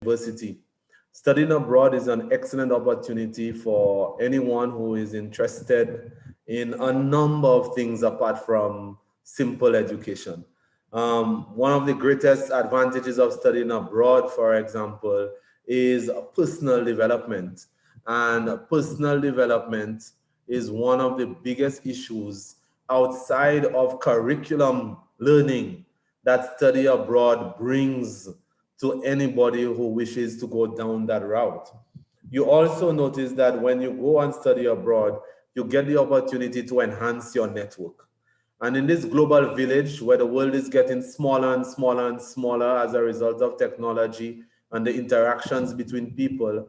University. Studying abroad is an excellent opportunity for anyone who is interested in a number of things apart from simple education. One of the greatest advantages of studying abroad, for example, is personal development. And personal development is one of the biggest issues outside of curriculum learning that study abroad brings to anybody who wishes to go down that route. You also notice that when you go and study abroad, you get the opportunity to enhance your network. And in this global village where the world is getting smaller and smaller and smaller as a result of technology and the interactions between people,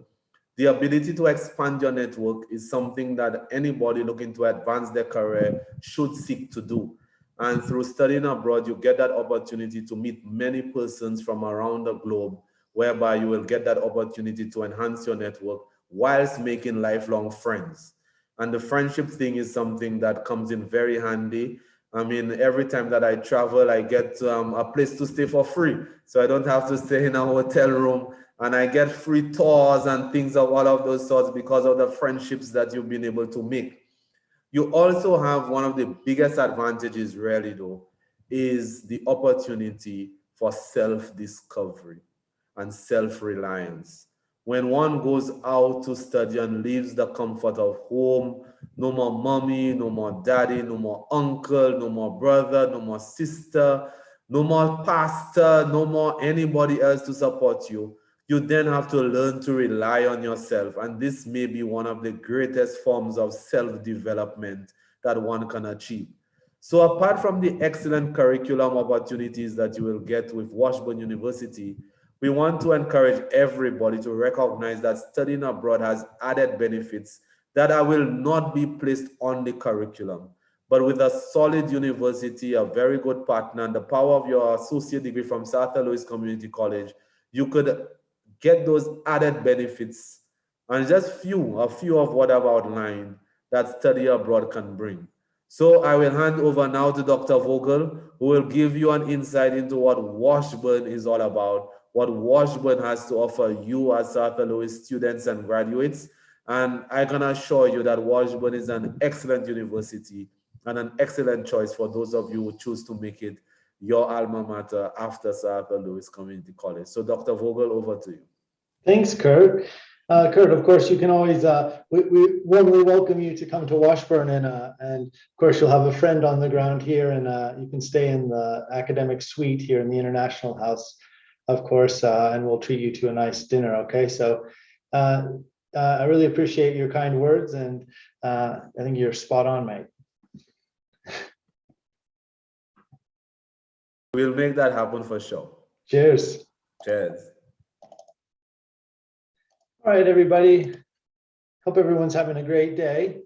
the ability to expand your network is something that anybody looking to advance their career should seek to do. And through studying abroad, you get that opportunity to meet many persons from around the globe, whereby you will get that opportunity to enhance your network whilst making lifelong friends. And the friendship thing is something that comes in very handy. I mean, every time that I travel, I get a place to stay for free. So I don't have to stay in a hotel room, and I get free tours and things of all of those sorts because of the friendships that you've been able to make. You also have one of the biggest advantages, really though, is the opportunity for self-discovery and self-reliance. When one goes out to study and leaves the comfort of home, no more mommy, no more daddy, no more uncle, no more brother, no more sister, no more pastor, no more anybody else to support you, you then have to learn to rely on yourself. And this may be one of the greatest forms of self-development that one can achieve. So apart from the excellent curriculum opportunities that you will get with Washburn University, we want to encourage everybody to recognize that studying abroad has added benefits that will not be placed on the curriculum. But with a solid university, a very good partner, and the power of your associate degree from South Louis Community College, you could get those added benefits, and just a few of what I've outlined that study abroad can bring. So I will hand over now to Dr. Vogel, who will give you an insight into what Washburn is all about, what Washburn has to offer you as South Louis students and graduates. And I can assure you that Washburn is an excellent university and an excellent choice for those of you who choose to make it your alma mater after South Louis Community College. So Dr. Vogel, over to you. Thanks, Kurt. Kurt, of course, you can always, we warmly welcome you to come to Washburn, and of course, you'll have a friend on the ground here, and you can stay in the academic suite here in the International House, of course, and we'll treat you to a nice dinner, okay? So I really appreciate your kind words, and I think you're spot on, mate. We'll make that happen for sure. Cheers. Cheers. All right, everybody. Hope everyone's having a great day.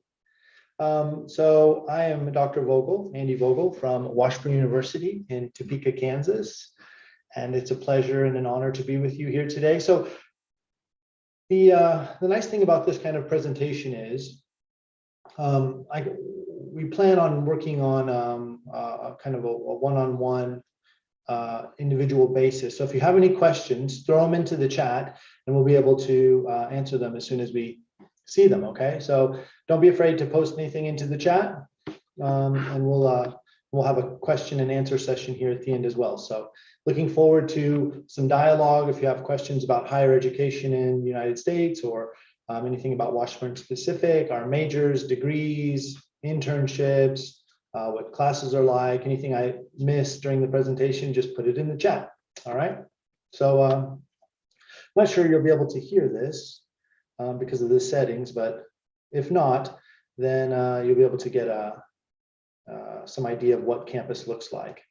So I am Dr. Vogel, Andy Vogel from Washburn University in Topeka, Kansas. And it's a pleasure and an honor to be with you here today. So the nice thing about this kind of presentation is we plan on working on a kind of a one-on-one individual basis. So if you have any questions, throw them into the chat and we'll be able to answer them as soon as we see them, okay? So don't be afraid to post anything into the chat, and we'll have a question and answer session here at the end as well. So looking forward to some dialogue. If you have questions about higher education in the United States, or anything about Washburn specific, our majors, degrees, internships, what classes are like, anything I missed during the presentation, just put it in the chat. All right. So I'm not sure you'll be able to hear this because of the settings, but if not, then you'll be able to get some idea of what campus looks like.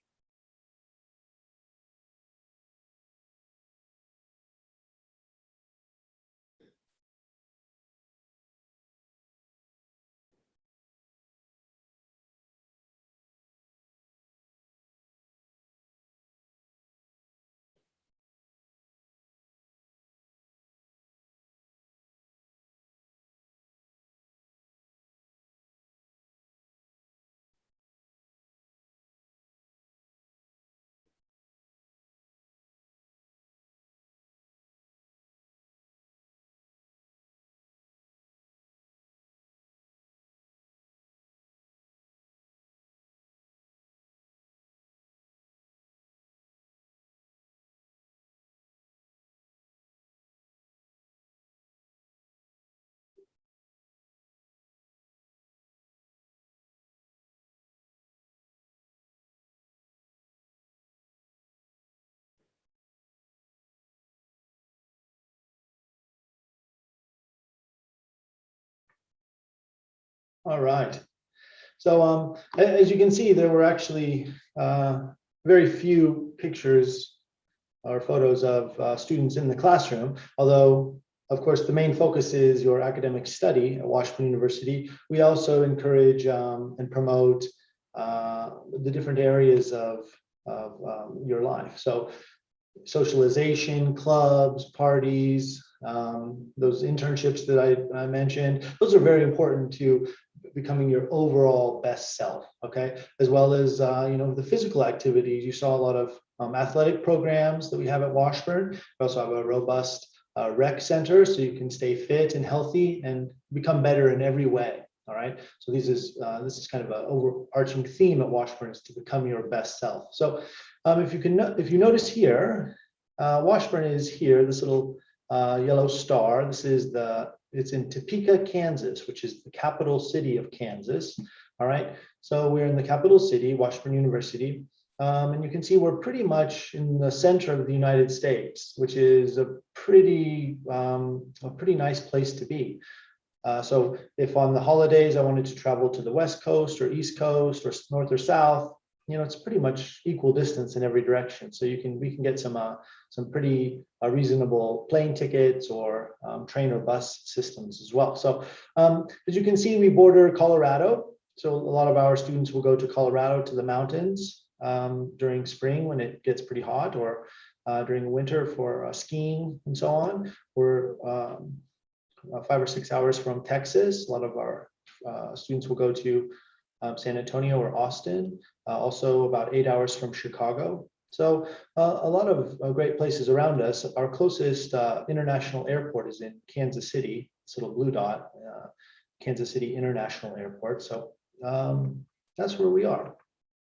All right. So as you can see, there were actually very few pictures or photos of students in the classroom, although of course the main focus is your academic study at Washburn University. We also encourage and promote the different areas of your life. So socialization, clubs, parties, those internships that I mentioned, those are very important to becoming your overall best self, okay? As well as, the physical activities. You saw a lot of athletic programs that we have at Washburn. We also have a robust rec center, so you can stay fit and healthy and become better in every way, all right? So this is kind of an overarching theme at Washburn, is to become your best self. So if you notice here, Washburn is here, this little yellow star. It's in Topeka, Kansas, which is the capital city of Kansas. All right, so we're in the capital city, Washburn University, and you can see we're pretty much in the center of the United States, which is a pretty nice place to be. So if on the holidays I wanted to travel to the West Coast or East Coast or North or South, it's pretty much equal distance in every direction. So we can get some pretty reasonable plane tickets or train or bus systems as well. So as you can see, we border Colorado. So a lot of our students will go to Colorado, to the mountains during spring when it gets pretty hot, or during winter for skiing and so on. We're 5 or 6 hours from Texas. A lot of our students will go to San Antonio or Austin, also about 8 hours from Chicago. So a lot of great places around us. Our closest international airport is in Kansas City, this little blue dot, Kansas City International Airport. So that's where we are.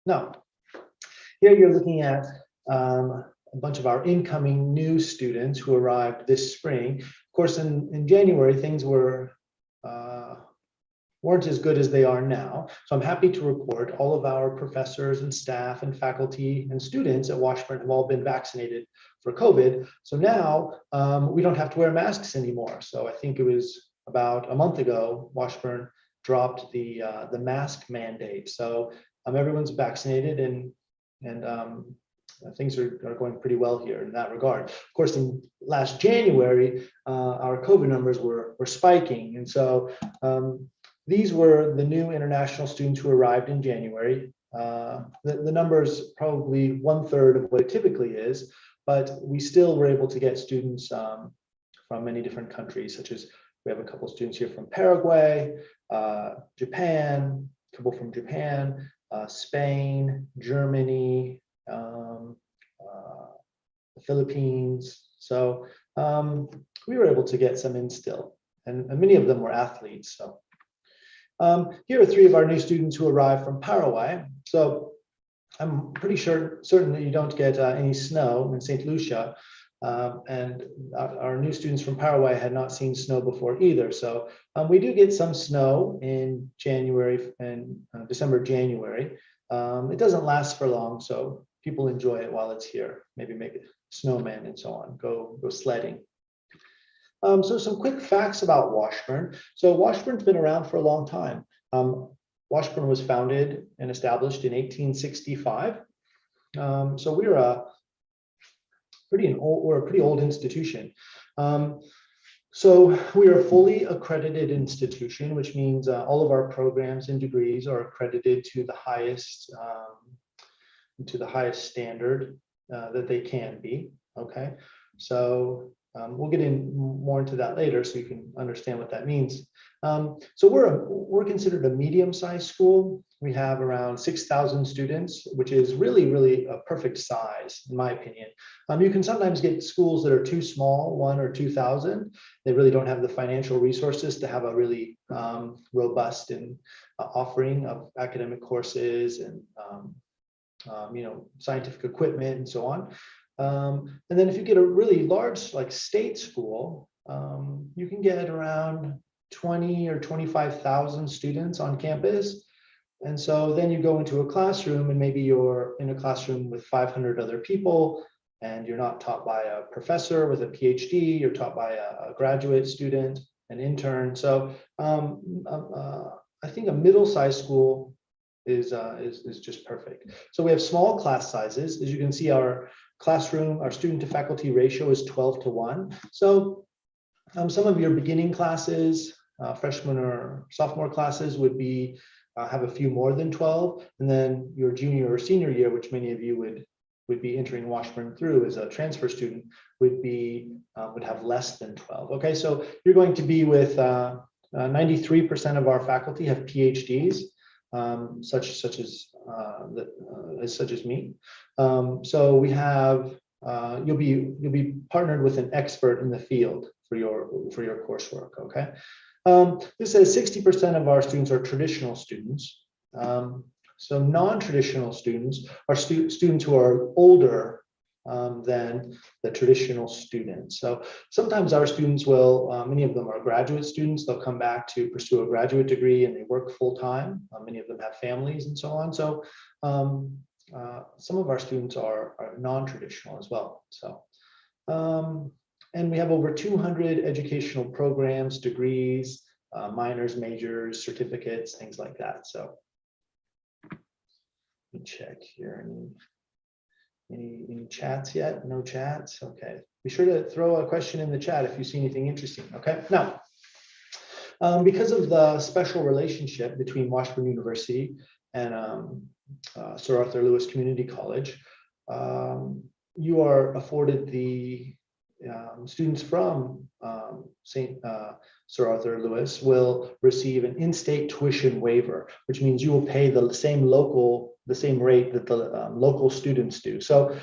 Now, here you're looking at a bunch of our incoming new students who arrived this spring. Of course, in January, things weren't as good as they are now. So I'm happy to report all of our professors and staff and faculty and students at Washburn have all been vaccinated for COVID. So now we don't have to wear masks anymore. So I think it was about a month ago, Washburn dropped the mask mandate. So everyone's vaccinated, and things are going pretty well here in that regard. Of course, in last January, our COVID numbers were spiking. And so these were the new international students who arrived in January. The number's probably 1/3 of what it typically is, but we still were able to get students from many different countries, such as we have a couple of students here from Paraguay, Japan, a couple from Japan, Spain, Germany, the Philippines. So we were able to get some in still, and many of them were athletes. So here are 3 of our new students who arrived from Paraguay. So I'm pretty certain that you don't get any snow in St. Lucia, and our new students from Paraguay had not seen snow before either. So we do get some snow in January and December, January. It doesn't last for long, so people enjoy it while it's here. Maybe make a snowman and so on, go sledding. So some quick facts about Washburn. So Washburn's been around for a long time. Washburn was founded and established in 1865. So we're a pretty old institution. So we are a fully accredited institution, which means all of our programs and degrees are accredited to the highest standard that they can be. Okay, so we'll get more into that later, so you can understand what that means. So we're considered a medium-sized school. We have around 6,000 students, which is really a perfect size, in my opinion. You can sometimes get schools that are too small, 1,000 or 2,000. They really don't have the financial resources to have a really robust and offering of academic courses and scientific equipment and so on. And then if you get a really large, like state school, you can get around 20 or 25,000 students on campus. And so then you go into a classroom, and maybe you're in a classroom with 500 other people, and you're not taught by a professor with a PhD, you're taught by a graduate student, an intern. So I think a middle-sized school is just perfect. So we have small class sizes. As you can see, our classroom, our student to faculty ratio is 12:1. So some of your beginning classes, freshman or sophomore classes would be have a few more than 12, and then your junior or senior year, which many of you would be entering Washburn through as a transfer student, would have less than 12. Okay, so you're going to be with 93% of our faculty have PhDs, such as me. So we have you'll be partnered with an expert in the field for your coursework. Okay, this says 60% of our students are traditional students. So non-traditional students are students who are older than the traditional students. So sometimes our students will, many of them are graduate students, they'll come back to pursue a graduate degree and they work full time. Many of them have families and so on. So some of our students are non-traditional as well. So, and we have over 200 educational programs, degrees, minors, majors, certificates, things like that. So let me check here. Any chats yet? No chats? Okay. Be sure to throw a question in the chat if you see anything interesting. Okay. Now, because of the special relationship between Washburn University and Sir Arthur Lewis Community College, you are afforded the students from Sir Arthur Lewis will receive an in-state tuition waiver, which means you will pay the same rate that the local students do. So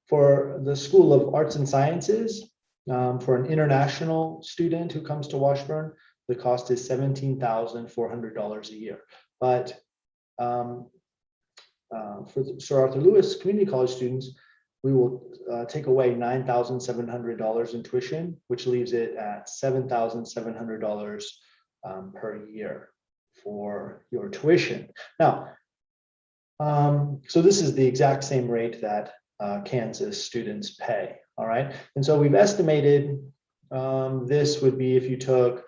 for the School of Arts and Sciences, for an international student who comes to Washburn, the cost is $17,400 a year. But for the Sir Arthur Lewis Community College students, we will take away $9,700 in tuition, which leaves it at $7,700 per year for your tuition. Now, so this is the exact same rate that Kansas students pay, all right? And so we've estimated this would be if you took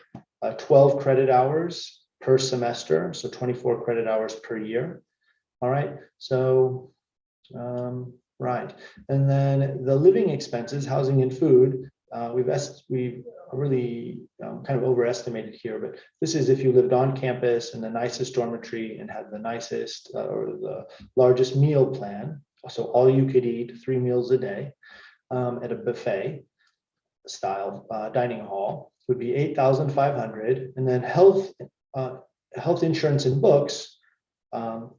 12 credit hours per semester, so 24 credit hours per year, all right? So, right, and then the living expenses, housing and food, we've really kind of overestimated here, but this is if you lived on campus in the nicest dormitory and had the nicest or the largest meal plan, so all you could eat 3 meals a day at a buffet style dining hall would be $8,500, and then health insurance and books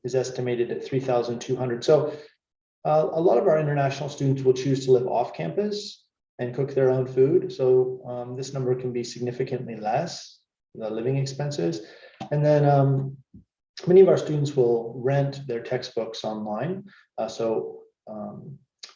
is estimated at $3,200. So a lot of our international students will choose to live off campus and cook their own food. So this number can be significantly less, the living expenses. And then many of our students will rent their textbooks online. So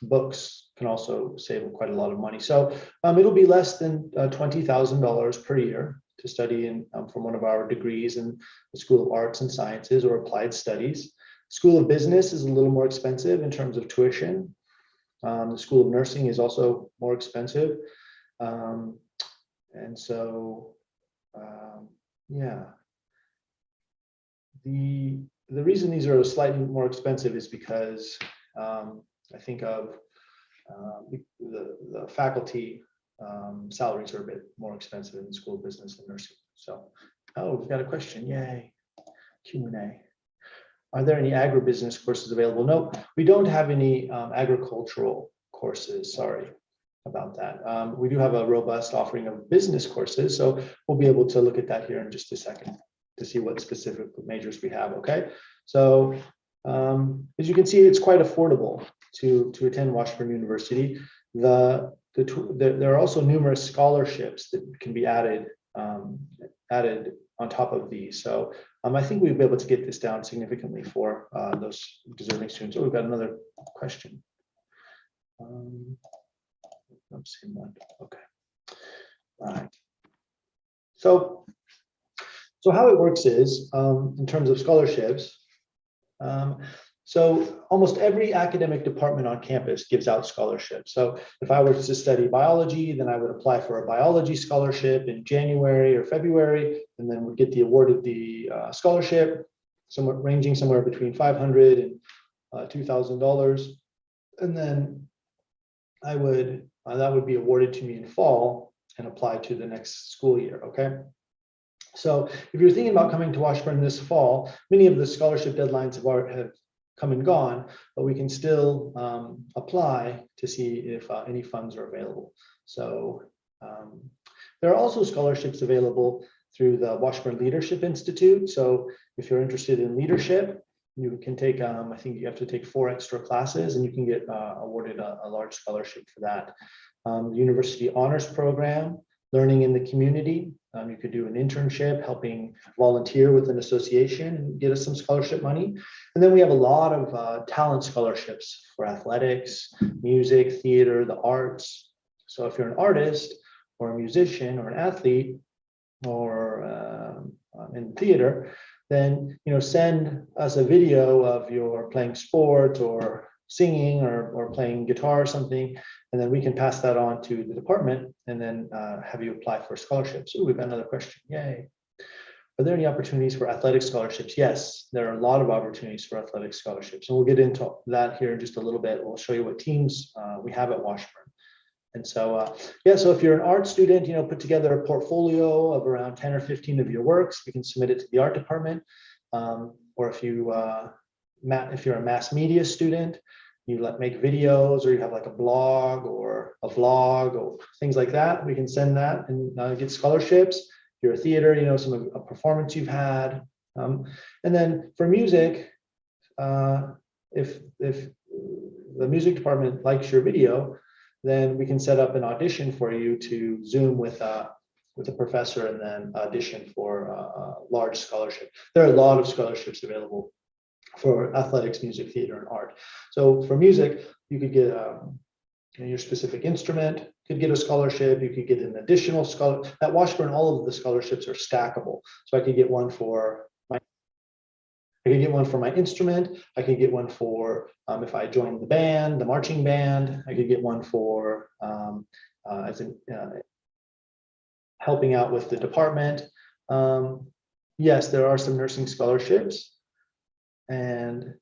books can also save quite a lot of money. So it'll be less than $20,000 per year to study in from one of our degrees in the School of Arts and Sciences or Applied Studies. School of Business is a little more expensive in terms of tuition. The School of Nursing is also more expensive. And so, yeah. The reason these are slightly more expensive is because I think of the faculty salaries are a bit more expensive in the School of Business and Nursing. So, oh, we've got a question, yay, Q&A. Are there any agribusiness courses available? No, we don't have any agricultural courses, sorry about that. We do have a robust offering of business courses, so we'll be able to look at that here in just a second to see what specific majors we have, okay? So as you can see, it's quite affordable to attend Washburn University. There are also numerous scholarships that can be added on top of these. So I think we'll be able to get this down significantly for those deserving students. Oh, we've got another question. Oops, same one. Okay. All right. So how it works is, in terms of scholarships, So almost every academic department on campus gives out scholarships. So if I were to study biology, then I would apply for a biology scholarship in January or February, and then would get the awarded the scholarship, somewhere ranging somewhere between $500 and $2,000, and then I would that would be awarded to me in fall and apply to the next school year. Okay. So if you're thinking about coming to Washburn this fall, many of the scholarship deadlines have come and gone, but we can still apply to see if any funds are available. So there are also scholarships available through the Washburn Leadership Institute. So if you're interested in leadership, you can take, I think you have to take 4 extra classes and you can get awarded a large scholarship for that. The University Honors Program, Learning in the Community. You could do an internship, helping volunteer with an association and get us some scholarship money. And then we have a lot of talent scholarships for athletics, music, theater, the arts. So if you're an artist or a musician or an athlete or in theater, then send us a video of your playing sport or singing or playing guitar or something, and then we can pass that on to the department and then have you apply for scholarships. Oh, we've got another question. Yay. Are there any opportunities for athletic scholarships? Yes, there are a lot of opportunities for athletic scholarships, and we'll get into that here in just a little bit. We'll show you what teams we have at Washburn. And so, yeah, so if you're an art student, put together a portfolio of around 10 or 15 of your works, we can submit it to the art department. Or if you're a mass media student, you make videos, or you have like a blog or a vlog or things like that, we can send that and get scholarships. If you're a theater, some of a performance you've had. And then for music, if the music department likes your video, then we can set up an audition for you to Zoom with a professor and then audition for a large scholarship. There are a lot of scholarships available for athletics, music, theater, and art. So for music, you could get your specific instrument, could get a scholarship. You could get an additional scholarship. At Washburn, all of the scholarships are stackable. So I could get one for my instrument. I could get one for if I join the band, the marching band. I could get one for helping out with the department. Yes, there are some nursing scholarships, and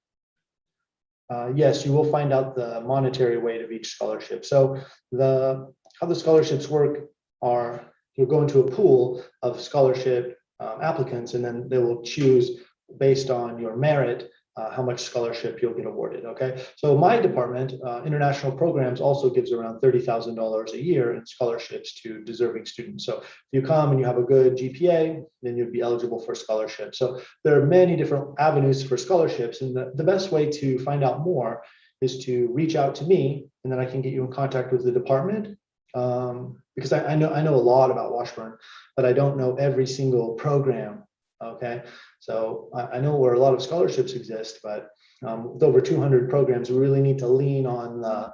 yes, you will find out the monetary weight of each scholarship. So how the scholarships work are you'll go into a pool of scholarship applicants, and then they will choose based on your merit how much scholarship you'll get awarded. Okay, so my department, international programs, also gives around $30,000 a year in scholarships to deserving students. So if you come and you have a good GPA, then you'd be eligible for scholarship. So there are many different avenues for scholarships, and the best way to find out more is to reach out to me, and then I can get you in contact with the department. Because I know a lot about Washburn, but I don't know every single program. Okay, so I know where a lot of scholarships exist, but with over 200 programs, we really need to lean on the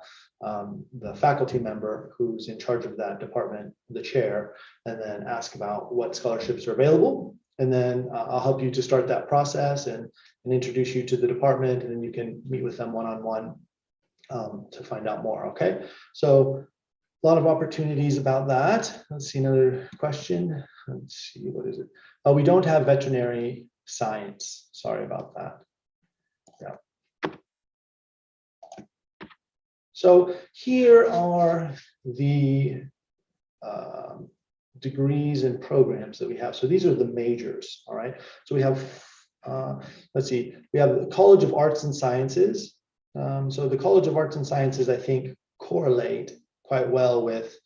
faculty member who's in charge of that department, the chair, and then ask about what scholarships are available. And then I'll help you to start that process and introduce you to the department, and then you can meet with them one-on-one to find out more. Okay, so a lot of opportunities about that. Let's see another question. Let's see, what is it? Oh, we don't have veterinary science. Sorry about that. Yeah. So here are the degrees and programs that we have. So these are the majors, all right? So we have, let's see, we have the College of Arts and Sciences. So the College of Arts and Sciences, I think, correlate quite well with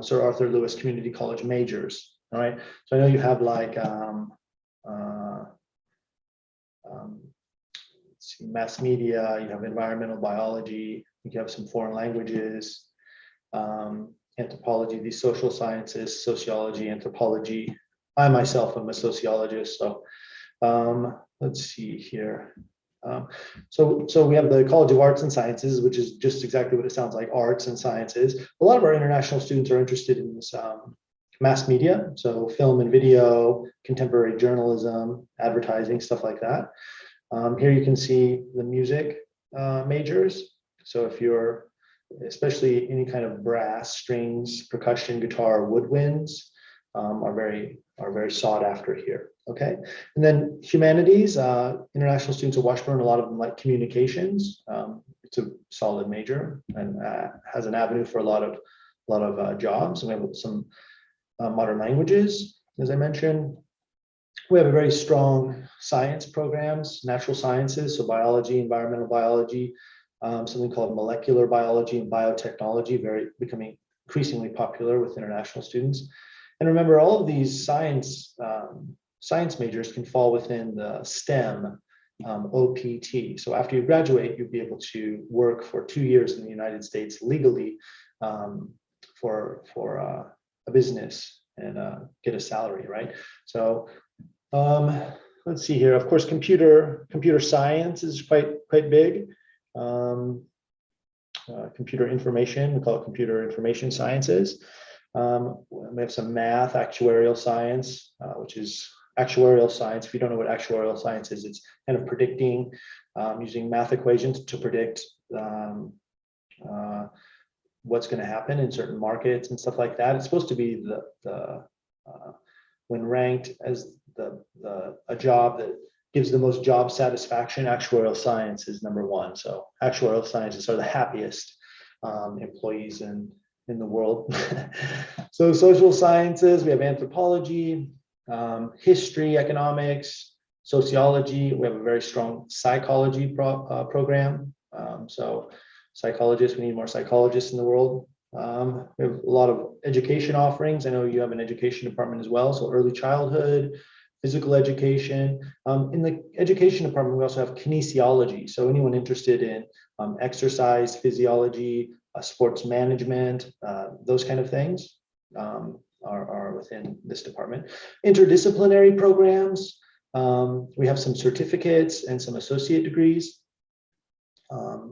Sir Arthur Lewis Community College majors. All right, so I know you have like let's see, mass media, you have environmental biology, you have some foreign languages, anthropology, these social sciences, sociology, anthropology. I myself am a sociologist, so let's see here. So we have the College of Arts and Sciences, which is just exactly what it sounds like, arts and sciences. A lot of our international students are interested in this mass media, so film and video, contemporary journalism, advertising, stuff like that. Here you can see the music majors. So if you're, especially any kind of brass, strings, percussion, guitar, woodwinds, are very sought after here. Okay, and then humanities, international students at Washburn, a lot of them like communications. It's a solid major and has an avenue for a lot of jobs. And we have some modern languages, as I mentioned. We have a very strong science programs, natural sciences, so biology, environmental biology, something called molecular biology and biotechnology, becoming increasingly popular with international students. And remember, all of these science majors can fall within the STEM OPT. So after you graduate, you'll be able to work for 2 years in the United States legally for a business and get a salary, right? So let's see here. Of course, computer science is quite big. Computer information, we call it computer information sciences. We have some math, actuarial science, which is actuarial science. If you don't know what actuarial science is, it's kind of predicting, using math equations to predict what's going to happen in certain markets and stuff like that. It's supposed to be when ranked as a job that gives the most job satisfaction, actuarial science is number one. So actuarial scientists are the happiest employees in the world. So social sciences, we have anthropology, history, economics, sociology. We have a very strong psychology program. So psychologists, we need more psychologists in the world. We have a lot of education offerings. I know you have an education department as well. So early childhood, physical education. In the education department, we also have kinesiology. So anyone interested in exercise, physiology, sports management, those kind of things are within this department. Interdisciplinary programs. We have some certificates and some associate degrees.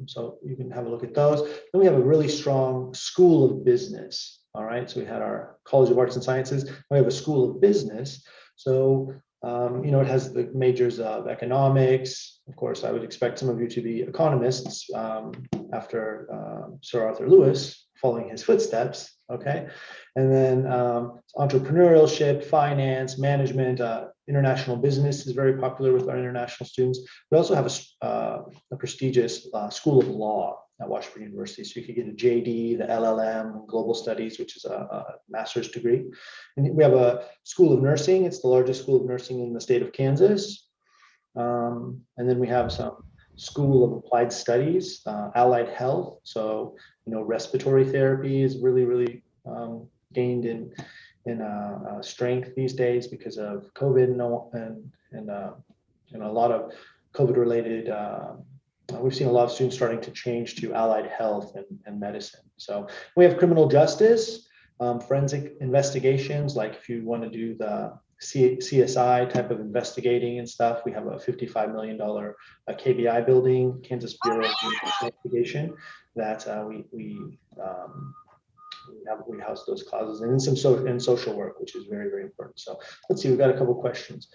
So you can have a look at those. Then we have a really strong school of business. All right, so we had our College of Arts and Sciences. We have a school of business. So, it has the majors of economics. Of course, I would expect some of you to be economists after Sir Arthur Lewis, following his footsteps. Okay, and then entrepreneurship, finance, management, international business is very popular with our international students. We also have a prestigious School of Law at Washburn University. So you could get a JD, the LLM, Global Studies, which is a master's degree. And we have a School of Nursing. It's the largest school of nursing in the state of Kansas. And then we have some School of Applied Studies, Allied Health. So, respiratory therapy is really gained in strength these days because of COVID and a lot of COVID-related. We've seen a lot of students starting to change to allied health and medicine. So we have criminal justice, forensic investigations, like if you want to do the CSI type of investigating and stuff, we have a $55 million KBI building, Kansas Bureau of Investigation, that we house those causes, and then some social work, which is very important. So let's see, we've got a couple questions.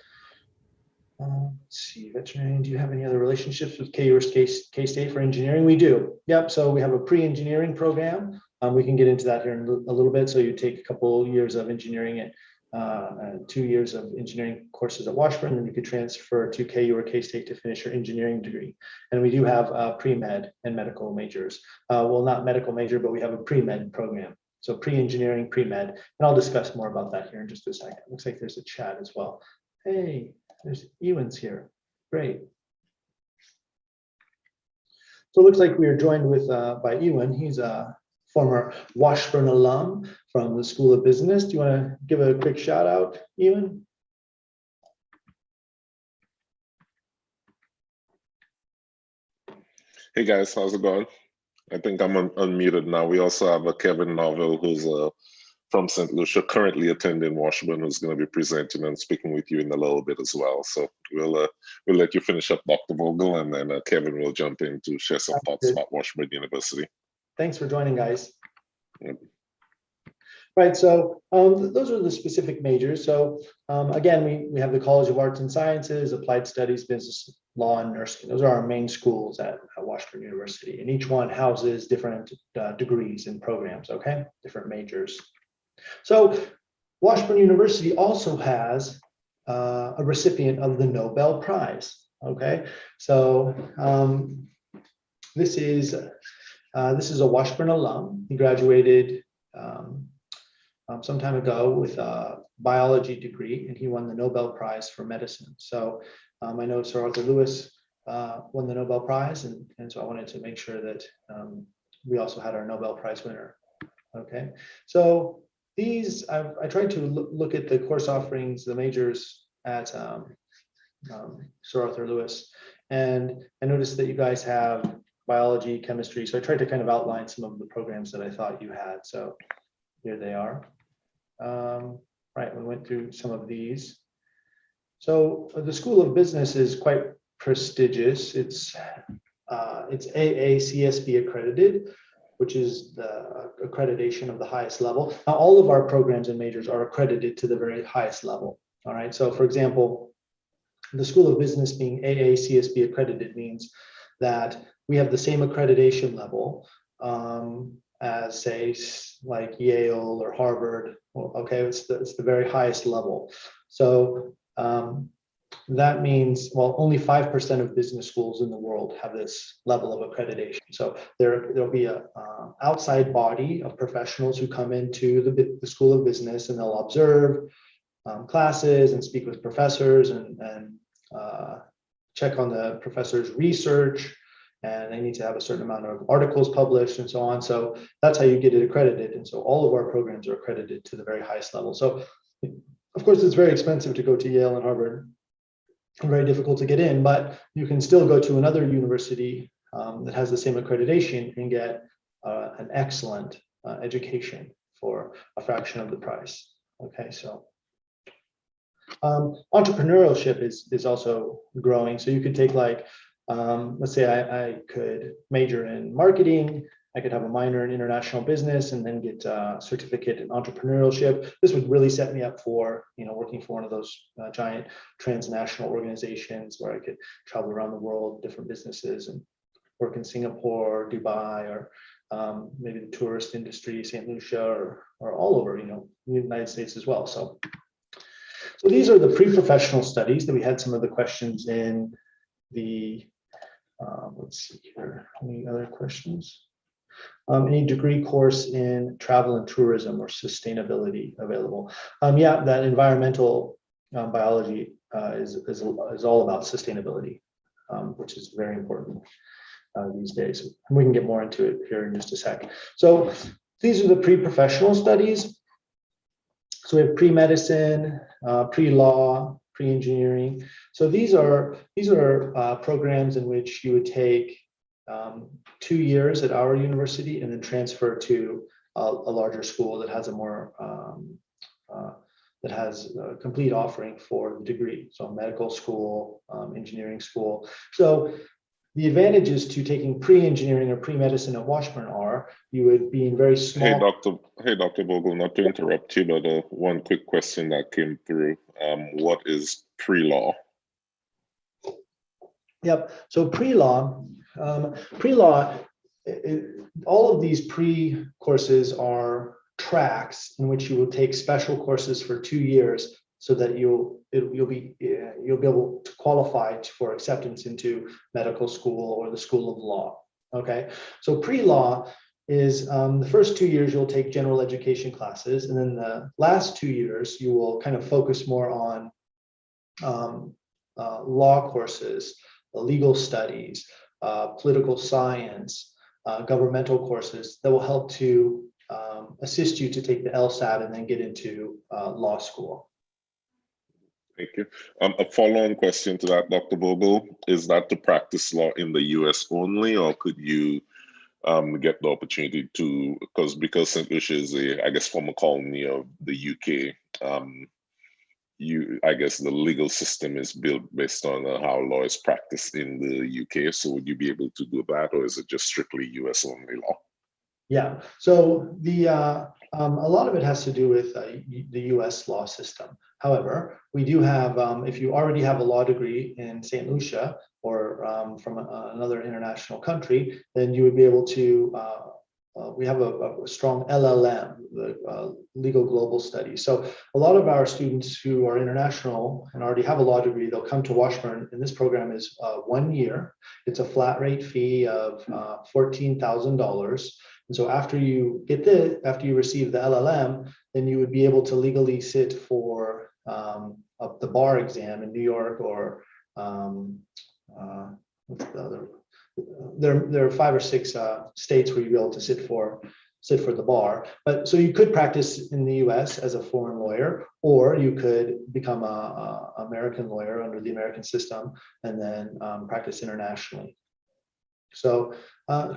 Let's see, veterinarian, do you have any other relationships with KU or K-State for engineering? We do. Yep. So we have a pre-engineering program. We can get into that here in a little bit. So you take a couple years of engineering and 2 years of engineering courses at Washburn, and then you could transfer to KU or K-State to finish your engineering degree. And we do have pre-med and medical majors. Well, not medical major, but we have a pre-med program. So pre-engineering, pre-med, and I'll discuss more about that here in just a second. Looks like there's a chat as well. Hey, there's Ewan's here. Great. So it looks like we are joined with by Ewan. He's a former Washburn alum from the School of Business. Do you want to give a quick shout out, Ewan? Hey guys, how's it going? I think I'm unmuted now. We also have a Kevin Novell, who's from St. Lucia, currently attending Washburn, who's going to be presenting and speaking with you in a little bit as well. So we'll let you finish up, Dr. Vogel, and then Kevin will jump in to share some thoughts about Washburn University. Thanks for joining, guys. Yep. Right, so those are the specific majors. So again, we have the College of Arts and Sciences, Applied Studies, Business, Law, and Nursing. Those are our main schools at Washburn University, and each one houses different degrees and programs, okay? Different majors. So Washburn University also has a recipient of the Nobel Prize, okay? So this is a Washburn alum. He graduated some time ago with a biology degree, and he won the Nobel Prize for medicine. So I know Sir Arthur Lewis won the Nobel Prize, and so I wanted to make sure that we also had our Nobel Prize winner. Okay, so these, I tried to look at the course offerings, the majors at Sir Arthur Lewis, and I noticed that you guys have biology, chemistry, so I tried to kind of outline some of the programs that I thought you had. So here they are. Right, we went through some of these. So the School of Business is quite prestigious. It's AACSB accredited, which is the accreditation of the highest level. Now, all of our programs and majors are accredited to the very highest level. All right, so for example, the School of Business being AACSB accredited means that we have the same accreditation level as, say, like Yale or Harvard. Okay, it's the very highest level. So that means, well, only 5% of business schools in the world have this level of accreditation. So there'll be a outside body of professionals who come into the School of Business, and they'll observe classes and speak with professors and check on the professors' research, and they need to have a certain amount of articles published and so on. So that's how you get it accredited. And so all of our programs are accredited to the very highest level. So of course, it's very expensive to go to Yale and Harvard, very difficult to get in, but you can still go to another university that has the same accreditation and get an excellent education for a fraction of the price. Okay, so entrepreneurship is also growing. So you could take, like, let's say I could major in marketing, I could have a minor in international business, and then get a certificate in entrepreneurship. This would really set me up for, working for one of those giant transnational organizations where I could travel around the world, different businesses, and work in Singapore, Dubai, or maybe the tourist industry, St. Lucia, or all over, the United States as well. So these are the pre-professional studies that we had some of the questions in the, let's see here, any other questions? Any degree course in travel and tourism or sustainability available? Yeah, that environmental biology is all about sustainability, which is very important these days. And we can get more into it here in just a sec. So these are the pre-professional studies. So we have pre-medicine, pre-law, pre-engineering. So these are programs in which you would take 2 years at our university and then transfer to a larger school that has a more that has a complete offering for the degree. So medical school, engineering school. So the advantages to taking pre-engineering or pre-medicine at Washburn are you would be in very small. Hey, Dr. Bogle, not to interrupt you, but one quick question that came through. What is pre-law? Yep. So pre-law, all of these pre-courses are tracks in which you will take special courses for 2 years, so that you'll be able to qualify for acceptance into medical school or the School of Law. Okay. So pre-law is the first 2 years you'll take general education classes, and then the last 2 years you will kind of focus more on law courses, legal studies, political science, governmental courses that will help to assist you to take the LSAT and then get into law school. Thank you. A follow-on question to that, Dr. Bogle, is that to practice law in the US only, or could you get the opportunity to, because St. Lucia is I guess, former colony of the UK, I guess the legal system is built based on how law is practiced in the UK. So would you be able to do that, or is it just strictly US only law? Yeah. So the A lot of it has to do with the US law system. However, we do have, if you already have a law degree in St. Lucia or from another international country, then you would be able to, we have a strong LLM, the Legal Global Studies. So a lot of our students who are international and already have a law degree, they'll come to Washburn, and this program is 1 year. It's a flat rate fee of $14,000. And so after you receive the LLM, then you would be able to legally sit for the bar exam in New York or what's the other? There are 5 or 6 states where you'll be able to sit for the bar. But so you could practice in the US as a foreign lawyer, or you could become a American lawyer under the American system and then practice internationally. So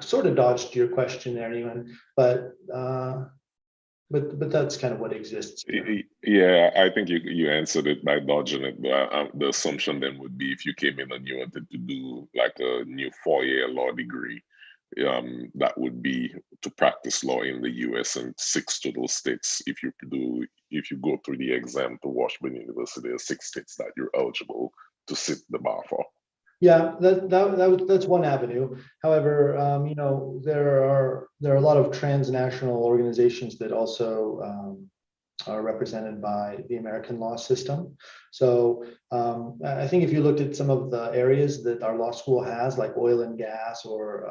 sort of dodged your question there, Ewan, but that's kind of what exists here. Yeah, I think you answered it by dodging it. But the assumption then would be if you came in and you wanted to do like a new 4-year law degree, that would be to practice law in the US and 6 to those states. If you go through the exam to Washburn University, there are 6 states that you're eligible to sit the bar for. Yeah, that's one avenue. However, you know, there are a lot of transnational organizations that also are represented by the American law system. So I think if you looked at some of the areas that our law school has, like oil and gas or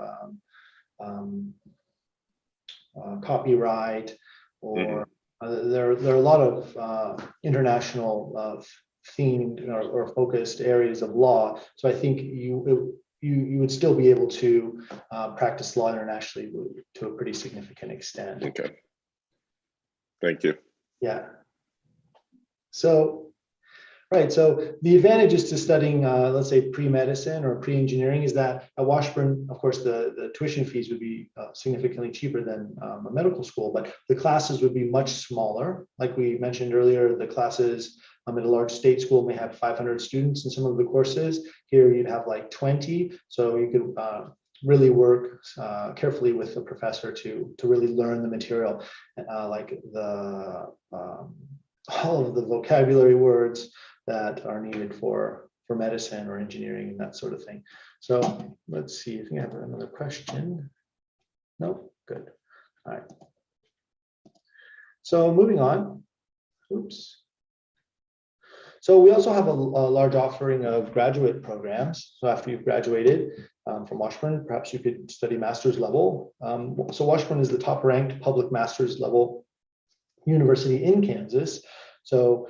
copyright, or there are a lot of international themed or focused areas of law. So I think you would still be able to practice law internationally to a pretty significant extent. Okay. Thank you. Yeah. So, right. So the advantages to studying, let's say, pre-medicine or pre-engineering is that at Washburn, of course, the tuition fees would be significantly cheaper than a medical school, but the classes would be much smaller. Like we mentioned earlier, the classes at a large state school may have 500 students in some of the courses. Here you'd have like 20. So you could really work carefully with the professor to really learn the material, like all of the vocabulary words that are needed for medicine or engineering and that sort of thing. So let's see if we have another question. No, good. All right. So moving on. Oops. So we also have a large offering of graduate programs. So after you've graduated from Washburn, perhaps you could study master's level. So Washburn is the top ranked public master's level university in Kansas. So,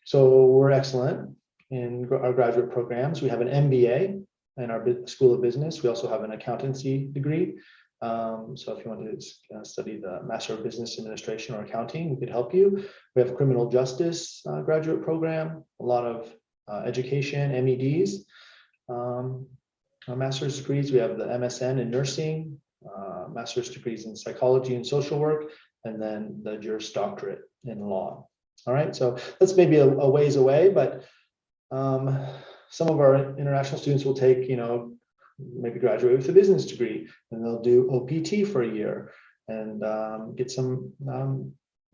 so we're excellent in our graduate programs. We have an MBA in our School of Business. We also have an accountancy degree. So if you want to study the Master of Business Administration or Accounting, we could help you. We have a criminal justice graduate program, a lot of education, MEDs, master's degrees. We have the MSN in nursing, master's degrees in psychology and social work, and then the Juris Doctorate in law. All right, so that's maybe a ways away, but some of our international students will take, you know, maybe graduate with a business degree, and they'll do OPT for a year and get some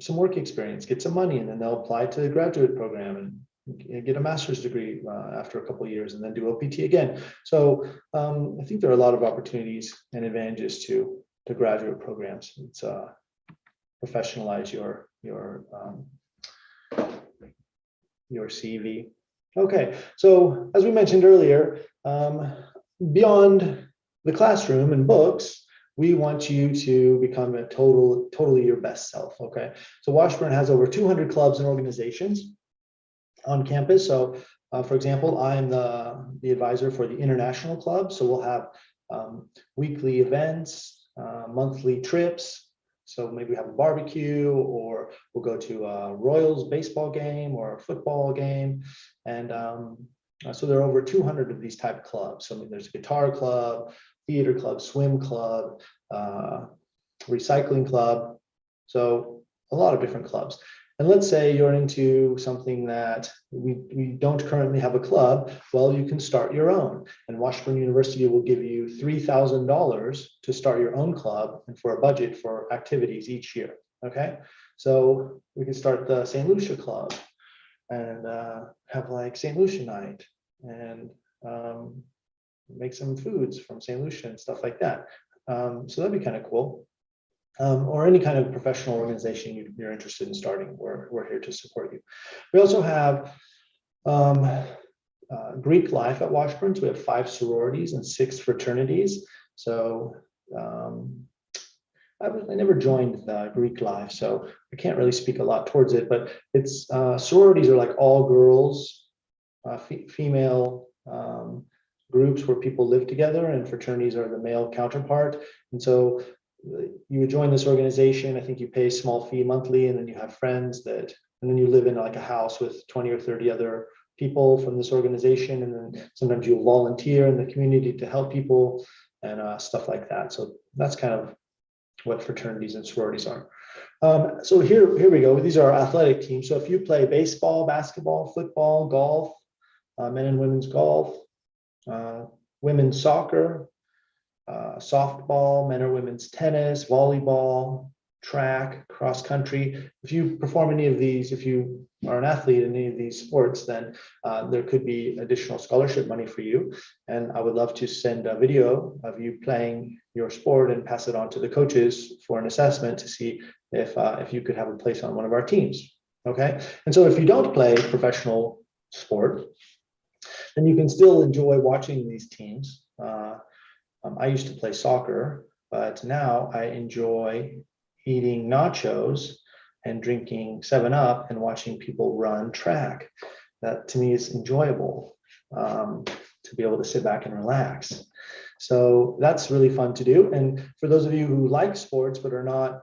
work experience, get some money, and then they'll apply to the graduate program and get a master's degree after a couple of years, and then do OPT again. So I think there are a lot of opportunities and advantages to graduate programs. It's professionalize your CV. Okay, so as we mentioned earlier, beyond the classroom and books, we want you to become a totally your best self. Okay, so Washburn has over 200 clubs and organizations on campus. So for example, I'm the advisor for the International Club. So we'll have weekly events, monthly trips. So maybe we have a barbecue, or we'll go to a Royals baseball game or a football game. And so there are over 200 of these type of clubs. So I mean, there's a guitar club, theater club, swim club, recycling club. So a lot of different clubs. And let's say you're into something that we don't currently have a club. Well, you can start your own. And Washburn University will give you $3,000 to start your own club and for a budget for activities each year. Okay, so we can start the St. Lucia Club and have like St. Lucia night and make some foods from St. Lucia and stuff like that. So that'd be kind of cool. Or any kind of professional organization you're interested in starting, we're here to support you. We also have Greek life at Washburn. So we have 5 sororities and 6 fraternities. So I never joined the Greek life, so I can't really speak a lot towards it, but it's sororities are like all girls, female groups where people live together, and fraternities are the male counterpart. And so you would join this organization. I think you pay a small fee monthly, and then you have friends and then you live in like a house with 20 or 30 other people from this organization. And then sometimes you'll volunteer in the community to help people and stuff like that. So that's kind of what fraternities and sororities are. So here we go. These are our athletic teams. So if you play baseball, basketball, football, golf, men and women's golf, women's soccer, softball, men or women's tennis, volleyball, track, cross country. If you perform any of these, if you are an athlete in any of these sports, then there could be additional scholarship money for you. And I would love to send a video of you playing your sport and pass it on to the coaches for an assessment to see if you could have a place on one of our teams. Okay. And so if you don't play professional sport, then you can still enjoy watching these teams. I used to play soccer, but now I enjoy eating nachos and drinking 7-Up and watching people run track. That to me is enjoyable, to be able to sit back and relax. So that's really fun to do. And for those of you who like sports but are not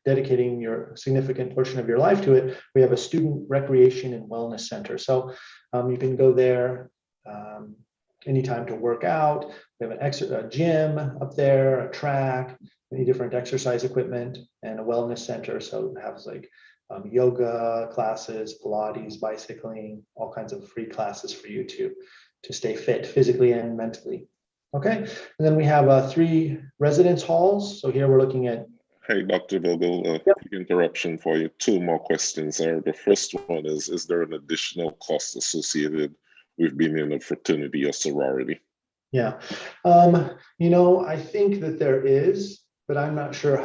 dedicating your significant portion of your life to it, we have a student recreation and wellness center. So you can go there anytime to work out. We have a gym up there, a track, many different exercise equipment, and a wellness center. So it has like yoga classes, Pilates, bicycling, all kinds of free classes for you to stay fit physically and mentally. Okay, and then we have 3 residence halls. So here we're looking at. Hey, Dr. Vogel, Yep. quick interruption for you. 2 more questions there. The first one is there an additional cost associated with being in a fraternity or sorority? Yeah, I think that there is, but I'm not sure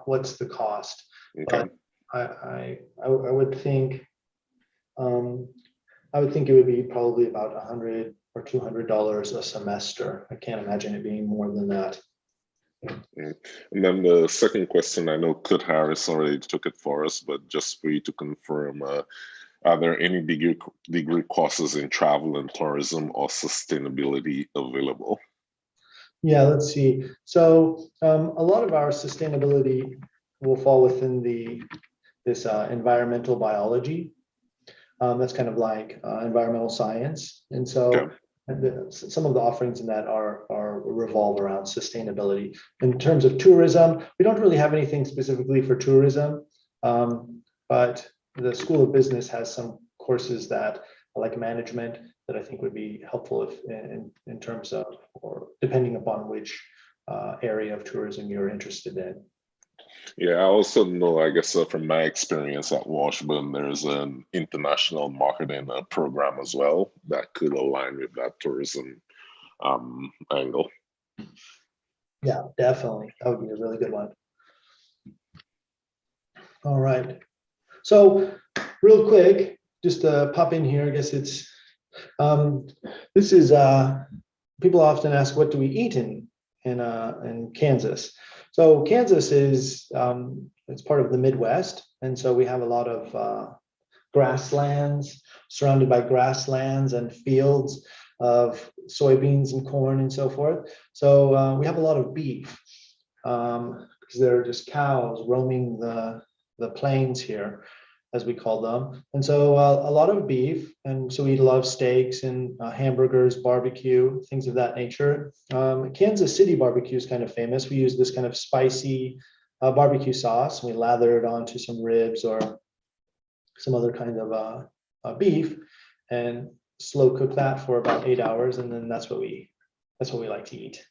what's the cost. Okay. But I would think it would be probably about $100 or $200 a semester. I can't imagine it being more than that. And then the second question, I know Kurt Harris already took it for us, but just for you to confirm, are there any degree courses in travel and tourism or sustainability available? Yeah, let's see. So a lot of our sustainability will fall within this environmental biology. That's kind of like environmental science. And so Okay. some of the offerings in that are revolve around sustainability. In terms of tourism, we don't really have anything specifically for tourism, but the School of Business has some courses that like management that I think would be helpful in terms of, or depending upon which area of tourism you're interested in. Yeah, I also know, I guess, from my experience at Washburn, there's an international marketing program as well that could align with that tourism angle. Yeah, definitely. That would be a really good one. All right. So real quick, just to pop in here, I guess it's, this is, people often ask, what do we eat in Kansas? So Kansas is, it's part of the Midwest. And so we have a lot of grasslands, surrounded by grasslands and fields of soybeans and corn and so forth. So we have a lot of beef because they're just cows roaming the plains here, as we call them. And so a lot of beef. And so we eat a lot of steaks and hamburgers, barbecue, things of that nature. Kansas City barbecue is kind of famous. We use this kind of spicy barbecue sauce. We lather it onto some ribs or some other kind of beef, and slow cook that for about 8 hours, and then that's what we like to eat.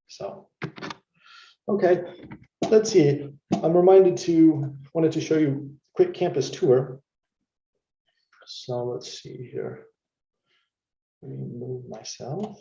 So, okay, let's see. I'm wanted to show you a quick campus tour. So let's see here. Let me move myself.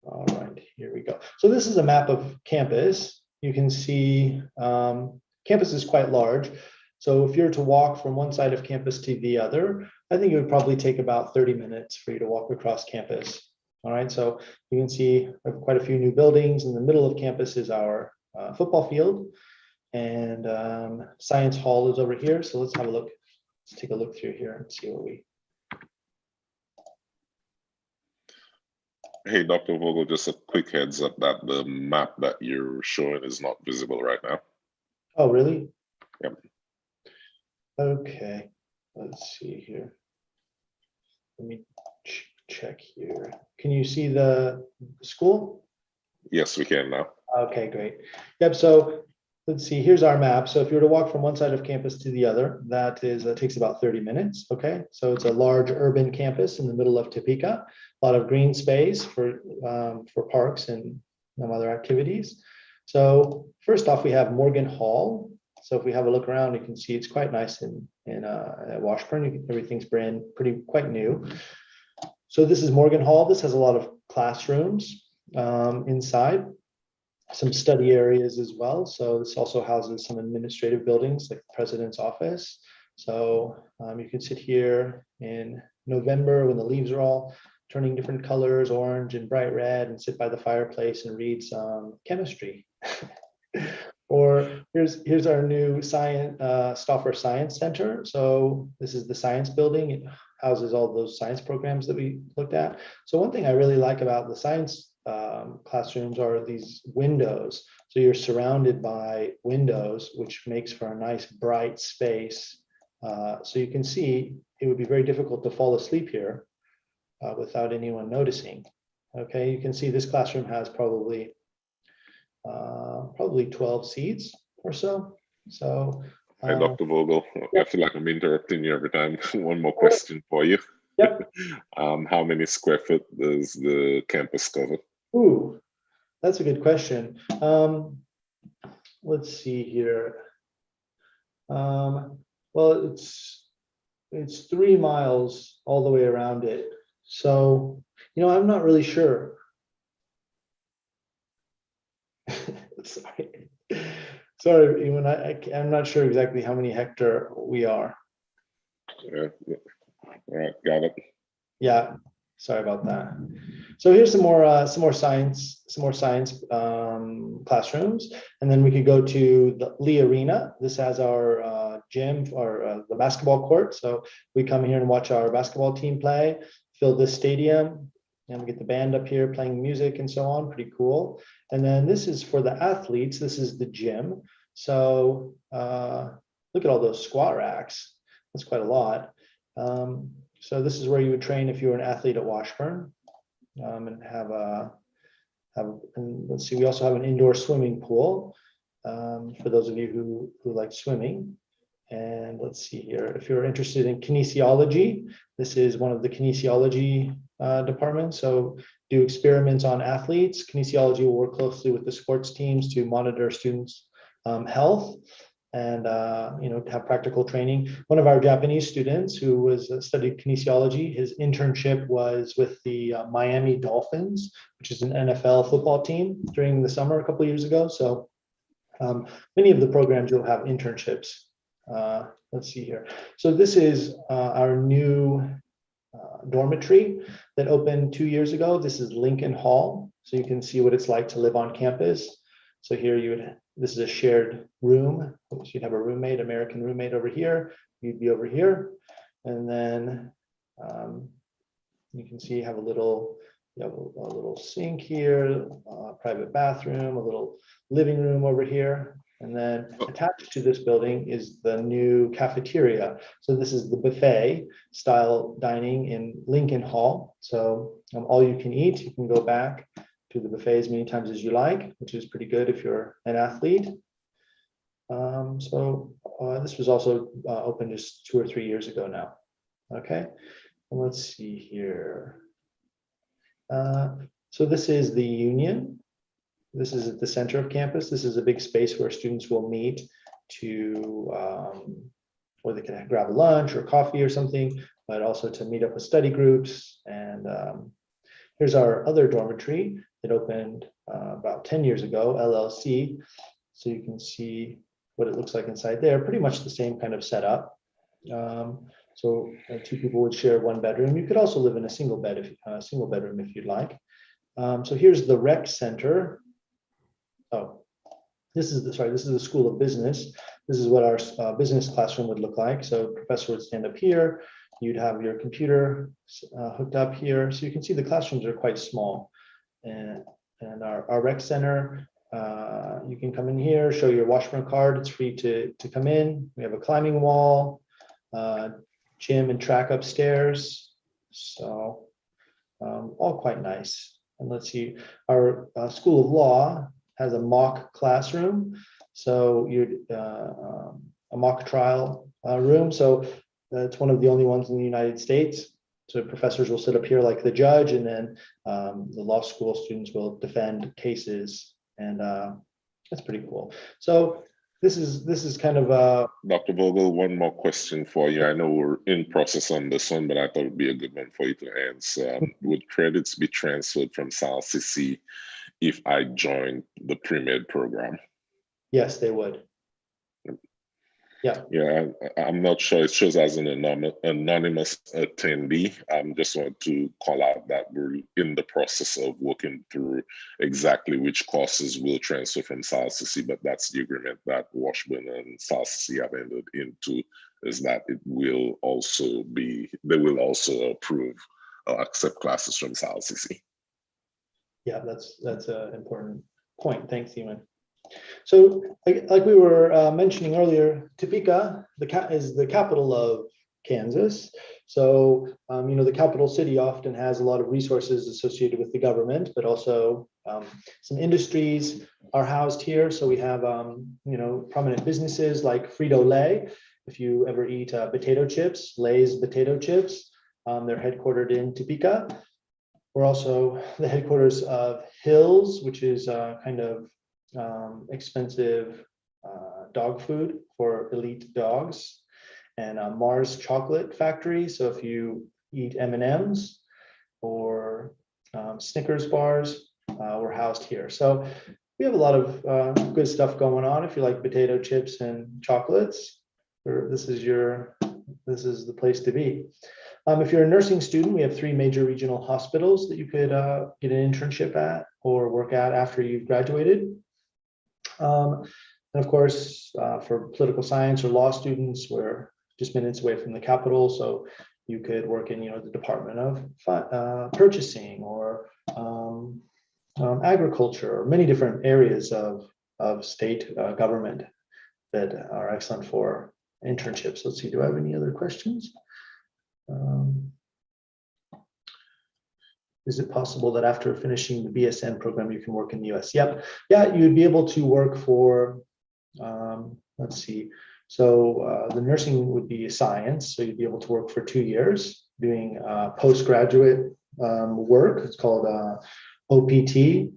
All right, here we go. So this is a map of campus. You can see campus is quite large. So if you're to walk from one side of campus to the other, I think it would probably take about 30 minutes for you to walk across campus. All right, so you can see quite a few new buildings. In the middle of campus is our football field, and Science Hall is over here. So let's have a look. Let's take a look through here and see what we. Hey, Dr. Vogel, just a quick heads up that the map that you're showing is not visible right now. Oh, really? Yep. Okay, let's see here. Let me check here. Can you see the school? Yes, we can now. Okay, great. Yep, so let's see, here's our map. So if you were to walk from one side of campus to the other, that takes about 30 minutes, okay? So it's a large urban campus in the middle of Topeka, a lot of green space for parks and other activities. So first off, we have Morgan Hall. So if we have a look around, you can see it's quite nice at Washburn. Everything's quite new. So this is Morgan Hall. This has a lot of classrooms inside, some study areas as well. So this also houses some administrative buildings like the president's office. So you can sit here in November when the leaves are all turning different colors, orange and bright red, and sit by the fireplace and read some chemistry. Or here's our new Stauffer Science Center. So this is the science building. It houses all those science programs that we looked at. So one thing I really like about the science classrooms are these windows. So you're surrounded by windows, which makes for a nice bright space. So you can see it would be very difficult to fall asleep here without anyone noticing. Okay, you can see this classroom has probably 12 seats or so. So, Hey, Dr. Vogel, I feel like I'm interrupting you every time. One more question for you. Yep. How many square foot does the campus cover? Ooh, that's a good question. Let's see here. Well, it's 3 miles all the way around it. So, I'm not really sure. Sorry, Ewan, I'm not sure exactly how many hectare we are. Yeah. All right, got it. Yeah, sorry about that. So here's some more science classrooms, and then we could go to the Lee Arena. This has our gym or the basketball court. So we come here and watch our basketball team play, fill this stadium, and we get the band up here playing music and so on. Pretty cool. And then this is for the athletes. This is the gym. So look at all those squat racks. That's quite a lot. So this is where you would train if you were an athlete at Washburn, and and let's see, we also have an indoor swimming pool for those of you who like swimming. And let's see here, if you're interested in kinesiology, this is one of the kinesiology departments. So do experiments on athletes. Kinesiology will work closely with the sports teams to monitor students' health and have practical training. One of our Japanese students who studied kinesiology, his internship was with the Miami Dolphins, which is an NFL football team, during the summer a couple of years ago. So many of the programs you'll have internships. Let's see here. So this is our new dormitory that opened 2 years ago. This is Lincoln Hall. So you can see what it's like to live on campus. So here this is a shared room. So you'd have a roommate, American roommate over here. You'd be over here. And then you can see you have a little sink here, a private bathroom, a little living room over here. And then attached to this building is the new cafeteria. So this is the buffet style dining in Lincoln Hall. So all you can eat, you can go back to the buffet as many times as you like, which is pretty good if you're an athlete. This was also opened just 2 or 3 years ago now. Okay, and let's see here. So this is the Union. This is at the center of campus. This is a big space where students will meet to, or they can grab a lunch or coffee or something, but also to meet up with study groups. And here's our other dormitory that opened about 10 years ago, LLC. So you can see what it looks like inside there, pretty much the same kind of setup. So 2 people would share 1 bedroom. You could also live in a single bedroom if you'd like. So here's the rec center. Oh, this is the School of Business. This is what our business classroom would look like. So professor would stand up here. You'd have your computer hooked up here. So you can see the classrooms are quite small. And our rec center, you can come in here, show your Washburn card. It's free to come in. We have a climbing wall, gym and track upstairs. So all quite nice. And let's see, our School of Law has a mock classroom. So a mock trial room. So it's one of the only ones in the United States. So professors will sit up here like the judge, and then the law school students will defend cases, and that's pretty cool. So this is kind of Dr. Vogel, one more question for you. I know we're in process on this one, but I thought it'd be a good one for you to answer. Would credits be transferred from SALCC if I joined the pre-med program? Yes, they would. Yeah. Yeah, I'm not sure. It shows as an anonymous attendee. I just want to call out that we're in the process of working through exactly which courses will transfer from SALCC, but that's the agreement that Washburn and SALCC have entered into, is that it will also be, they will also approve or accept classes from SALCC. Yeah, that's an important point. Thanks, Ewan. So like we were mentioning earlier, Topeka is the capital of Kansas. So, the capital city often has a lot of resources associated with the government, but also some industries are housed here. So we have, prominent businesses like Frito-Lay. If you ever eat potato chips, Lay's potato chips, they're headquartered in Topeka. We're also the headquarters of Hills, which is kind of expensive dog food for elite dogs, and Mars Chocolate Factory. So if you eat M&Ms or Snickers bars, we're housed here. So we have a lot of good stuff going on. If you like potato chips and chocolates, this is the place to be. If you're a nursing student, we have 3 major regional hospitals that you could get an internship at or work at after you've graduated. And of course, for political science or law students, we're just minutes away from the Capitol, so you could work in, the Department of Purchasing or agriculture, or many different areas of state government that are excellent for internships. Let's see, do I have any other questions? Is it possible that after finishing the BSN program, you can work in the US? Yep. Yeah, you'd be able to work for, let's see. So the nursing would be science. So you'd be able to work for 2 years doing postgraduate work. It's called OPT,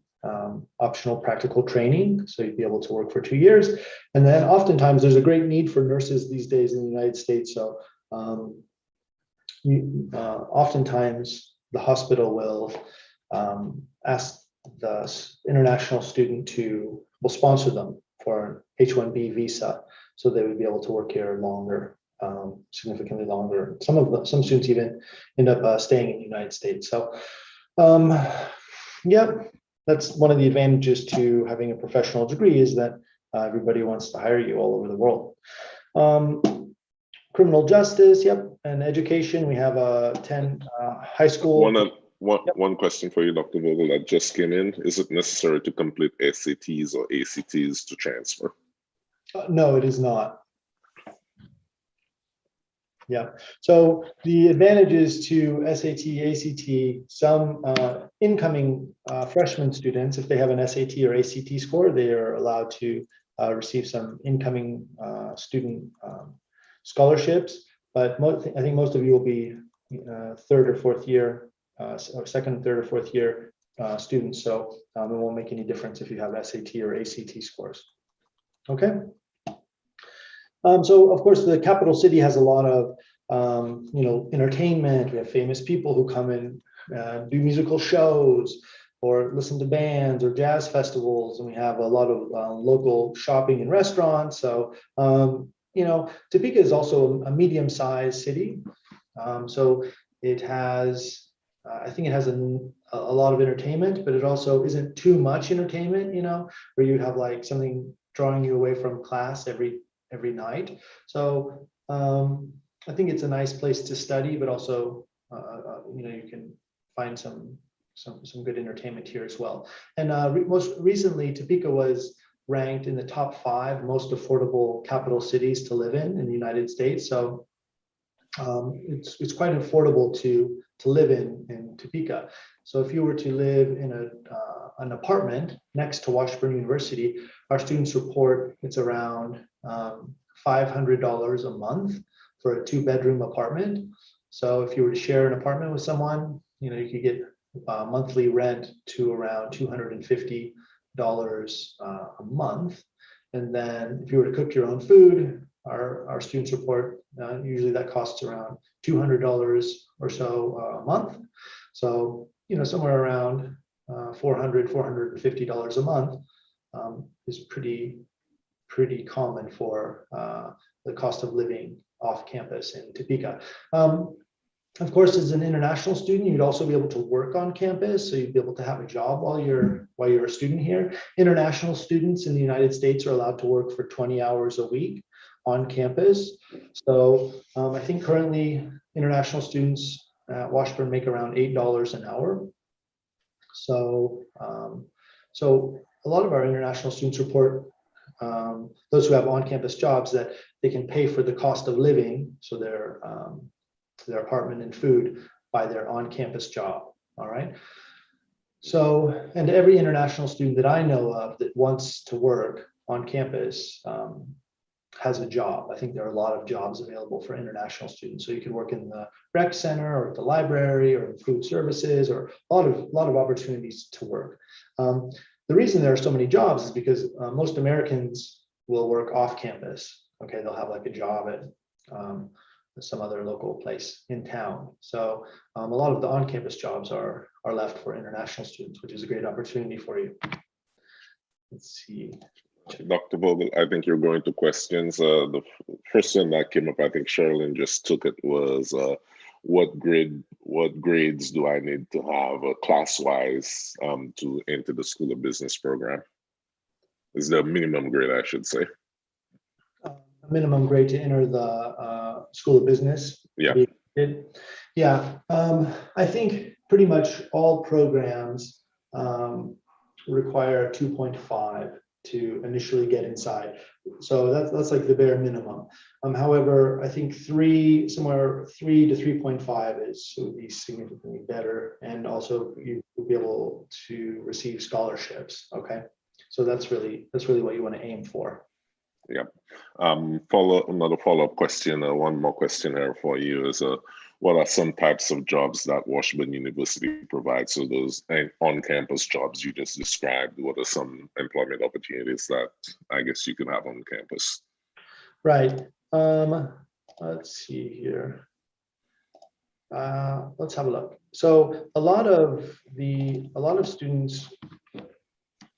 optional practical training. So you'd be able to work for 2 years. And then oftentimes there's a great need for nurses these days in the United States. So oftentimes the hospital will ask the international student will sponsor them for an H-1B visa, so they would be able to work here longer, significantly longer. Some students even end up staying in the United States. So, yeah, that's one of the advantages to having a professional degree, is that everybody wants to hire you all over the world. Criminal justice, yep, and education. We have 10 high school. One question for you, Dr. Vogel, that just came in. Is it necessary to complete SATs or ACTs to transfer? No, it is not. Yeah. So the advantages to SAT, ACT, some incoming freshman students, if they have an SAT or ACT score, they are allowed to receive some incoming student scholarships. But I think most of you will be third or fourth year, or second, third, or fourth year students. So it won't make any difference if you have SAT or ACT scores. Okay. So of course, the capital city has a lot of entertainment. We have famous people who come and do musical shows or listen to bands or jazz festivals, and we have a lot of local shopping and restaurants. So Topeka is also a medium-sized city. So it has, I think it has a lot of entertainment, but it also isn't too much entertainment, where you have like something drawing you away from class every night. So I think it's a nice place to study, but also you can find some good entertainment here as well. And most recently, Topeka was ranked in the top 5 most affordable capital cities to live in the United States. So it's quite affordable to live in Topeka. So if you were to live in an apartment next to Washburn University, our students report it's around $500 a month for a 2-bedroom apartment. So if you were to share an apartment with someone, you could get monthly rent to around $250 a month. And then if you were to cook your own food, our students report usually that costs around $200 or so a month. So somewhere around $450 a month is pretty common for the cost of living off campus in Topeka. Of course, as an international student, you'd also be able to work on campus. So you'd be able to have a job while you're a student here. International students in the United States are allowed to work for 20 hours a week on campus. So I think currently international students at Washburn make around $8 an hour. So a lot of our international students report, those who have on-campus jobs, that they can pay for the cost of living, so their apartment and food, by their on-campus job. All right. So, and every international student that I know of that wants to work on campus has a job. I think there are a lot of jobs available for international students. So you can work in the rec center or at the library or in food services, or a lot of opportunities to work. The reason there are so many jobs is because most Americans will work off campus. Okay, they'll have like a job at some other local place in town. So a lot of the on-campus jobs are left for international students, which is a great opportunity for you. Let's see. Dr. Vogel, I think you're going to questions. The first one that came up, I think Sherilyn just took it, was what grades do I need to have class-wise to enter the School of Business program? Is the minimum grade, I should say. Minimum grade to enter the School of Business? Yeah. Yeah. I think pretty much all programs require 2.5 to initially get inside. So that's like the bare minimum. However, I think 3 to 3.5 would be significantly better, and also you will be able to receive scholarships. Okay, so that's really what you want to aim for. Yeah. Another follow-up question. One more question here for you is, what are some types of jobs that Washburn University provides? So those on-campus jobs you just described, what are some employment opportunities that I guess you can have on campus? Right. Let's see here. Let's have a look. So a lot of students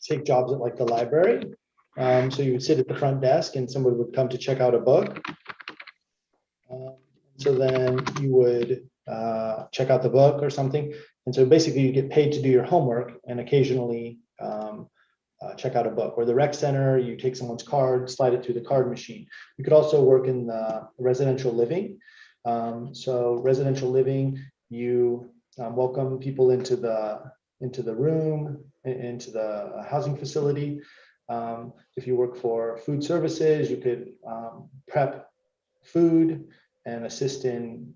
take jobs at like the library. So you would sit at the front desk and someone would come to check out a book. So then you would check out the book or something. And so basically you get paid to do your homework and occasionally check out a book. Or the rec center, you take someone's card, slide it through the card machine. You could also work in the residential living. So residential living, you welcome people into the room, into the housing facility. If you work for food services, you could prep food and assist in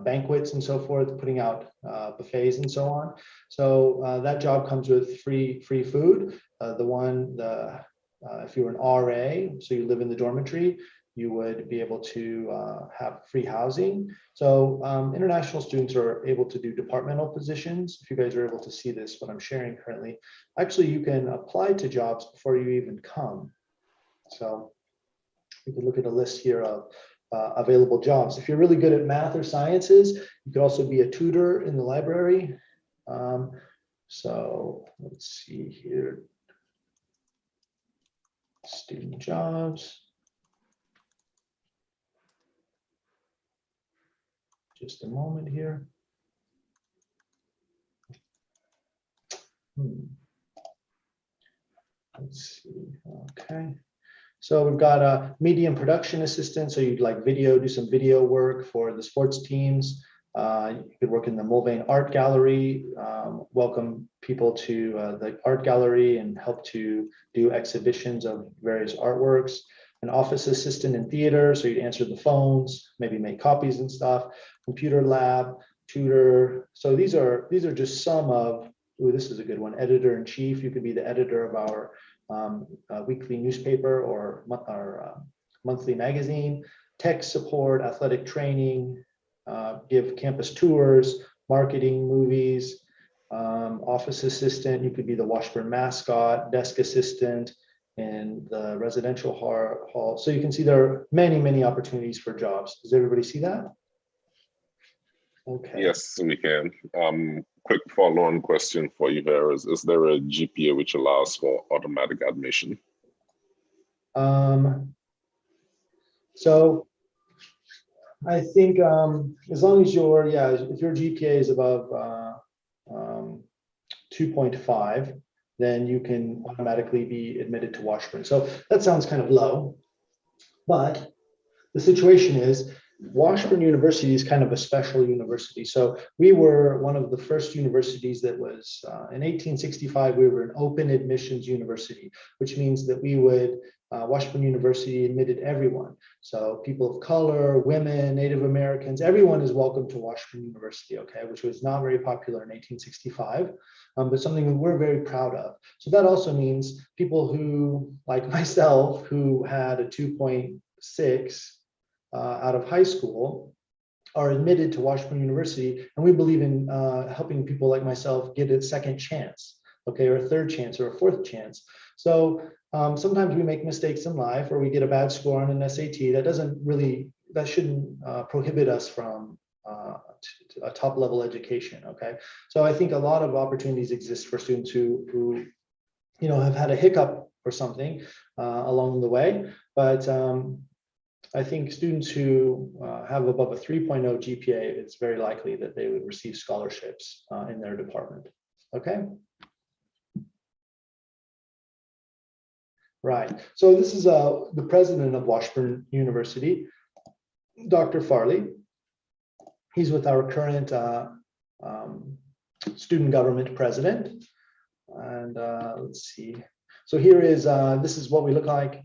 banquets and so forth, putting out buffets and so on. So that job comes with free food. If you were an RA, so you live in the dormitory, you would be able to have free housing. So international students are able to do departmental positions. If you guys are able to see this, what I'm sharing currently, actually you can apply to jobs before you even come. So you can look at a list here of available jobs. If you're really good at math or sciences, you could also be a tutor in the library. So let's see here. Student jobs. Just a moment here. Let's see, okay. So we've got a media and production assistant. So you'd like video, do some video work for the sports teams. You could work in the Mulvane Art Gallery, welcome people to the art gallery and help to do exhibitions of various artworks. An office assistant in theater, so you'd answer the phones, maybe make copies and stuff. Computer lab, tutor. So these are just some of, ooh, this is a good one, editor-in-chief. You could be the editor of our weekly newspaper or monthly magazine. Tech support, athletic training, give campus tours, marketing, movies, office assistant. You could be the Washburn mascot, desk assistant, and the residential hall. So you can see there are many, many opportunities for jobs. Does everybody see that? Okay. Yes, we can. Quick follow-on question for you there is there a GPA which allows for automatic admission? So I think as long as if your GPA is above 2.5, then you can automatically be admitted to Washburn. So that sounds kind of low, but the situation is Washburn University is kind of a special university. So we were one of the first universities that was, in 1865, we were an open admissions university, which means that we would, Washburn University admitted everyone. So people of color, women, Native Americans, everyone is welcome to Washburn University, okay, which was not very popular in 1865, but something that we're very proud of. So that also means people who, like myself, who had a 2.6 out of high school are admitted to Washburn University, and we believe in helping people like myself get a second chance, okay, or a third chance or a fourth chance. So sometimes we make mistakes in life, or we get a bad score on an SAT. That shouldn't prohibit us from a top level education, okay? So I think a lot of opportunities exist for students who have had a hiccup or something along the way, but I think students who have above a 3.0 GPA, it's very likely that they would receive scholarships in their department. Okay. Right. So this is the president of Washburn University, Dr. Farley. He's with our current student government president. And let's see. So here is, this is what we look like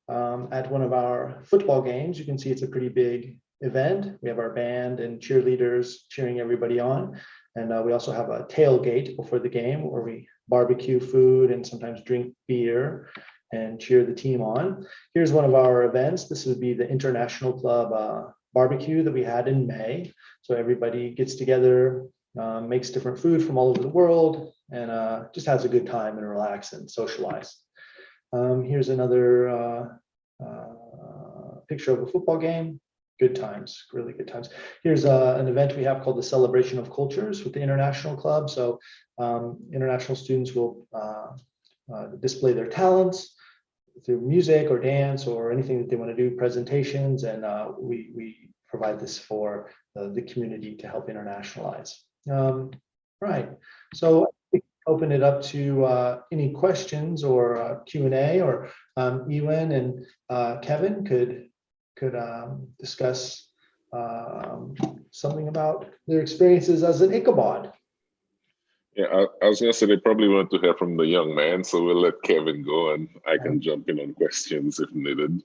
at one of our football games. You can see it's a pretty big event. We have our band and cheerleaders cheering everybody on. And we also have a tailgate before the game where we barbecue food and sometimes drink beer and cheer the team on. Here's one of our events. This would be the International Club barbecue that we had in May. So everybody gets together, makes different food from all over the world, and just has a good time and relax and socialize. Here's another picture of a football game. Good times, really good times. Here's an event we have called the Celebration of Cultures with the International Club. So international students will display their talents through music or dance or anything that they want to do, presentations, and we provide this for the community to help internationalize. Right, so open it up to any questions or Q&A, or Ewan and Kevin could discuss something about their experiences as an Ichabod. Yeah, I was going to say they probably want to hear from the young man, so we'll let Kevin go and I can jump in on questions if needed.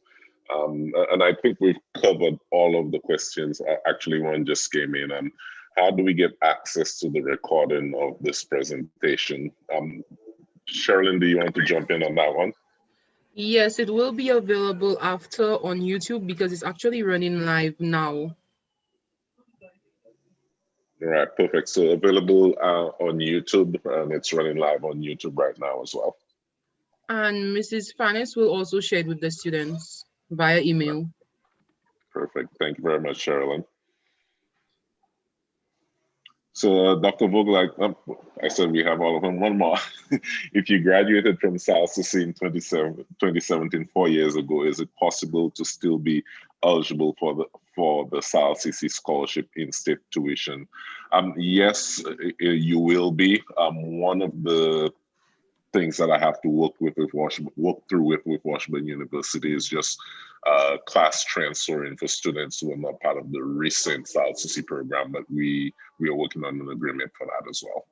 And I think we've covered all of the questions. Actually, one just came in. How do we get access to the recording of this presentation? Sherilyn, do you want to jump in on that one? Yes, it will be available after on YouTube because it's actually running live now. All right, perfect. So available on YouTube, and it's running live on YouTube right now as well. And Mrs. Fanis will also share it with the students via email. Perfect. Thank you very much, Sherilyn. So, Dr. Vogel, I said we have all of them. One more. If you graduated from SALCC in 2017, 4 years ago, is it possible to still be eligible for the SALCC scholarship in-state tuition? Yes, you will be. One of the things that I have to work through with Washburn University is just class transferring for students who are not part of the recent SALCC program, but we are working on an agreement for that as well.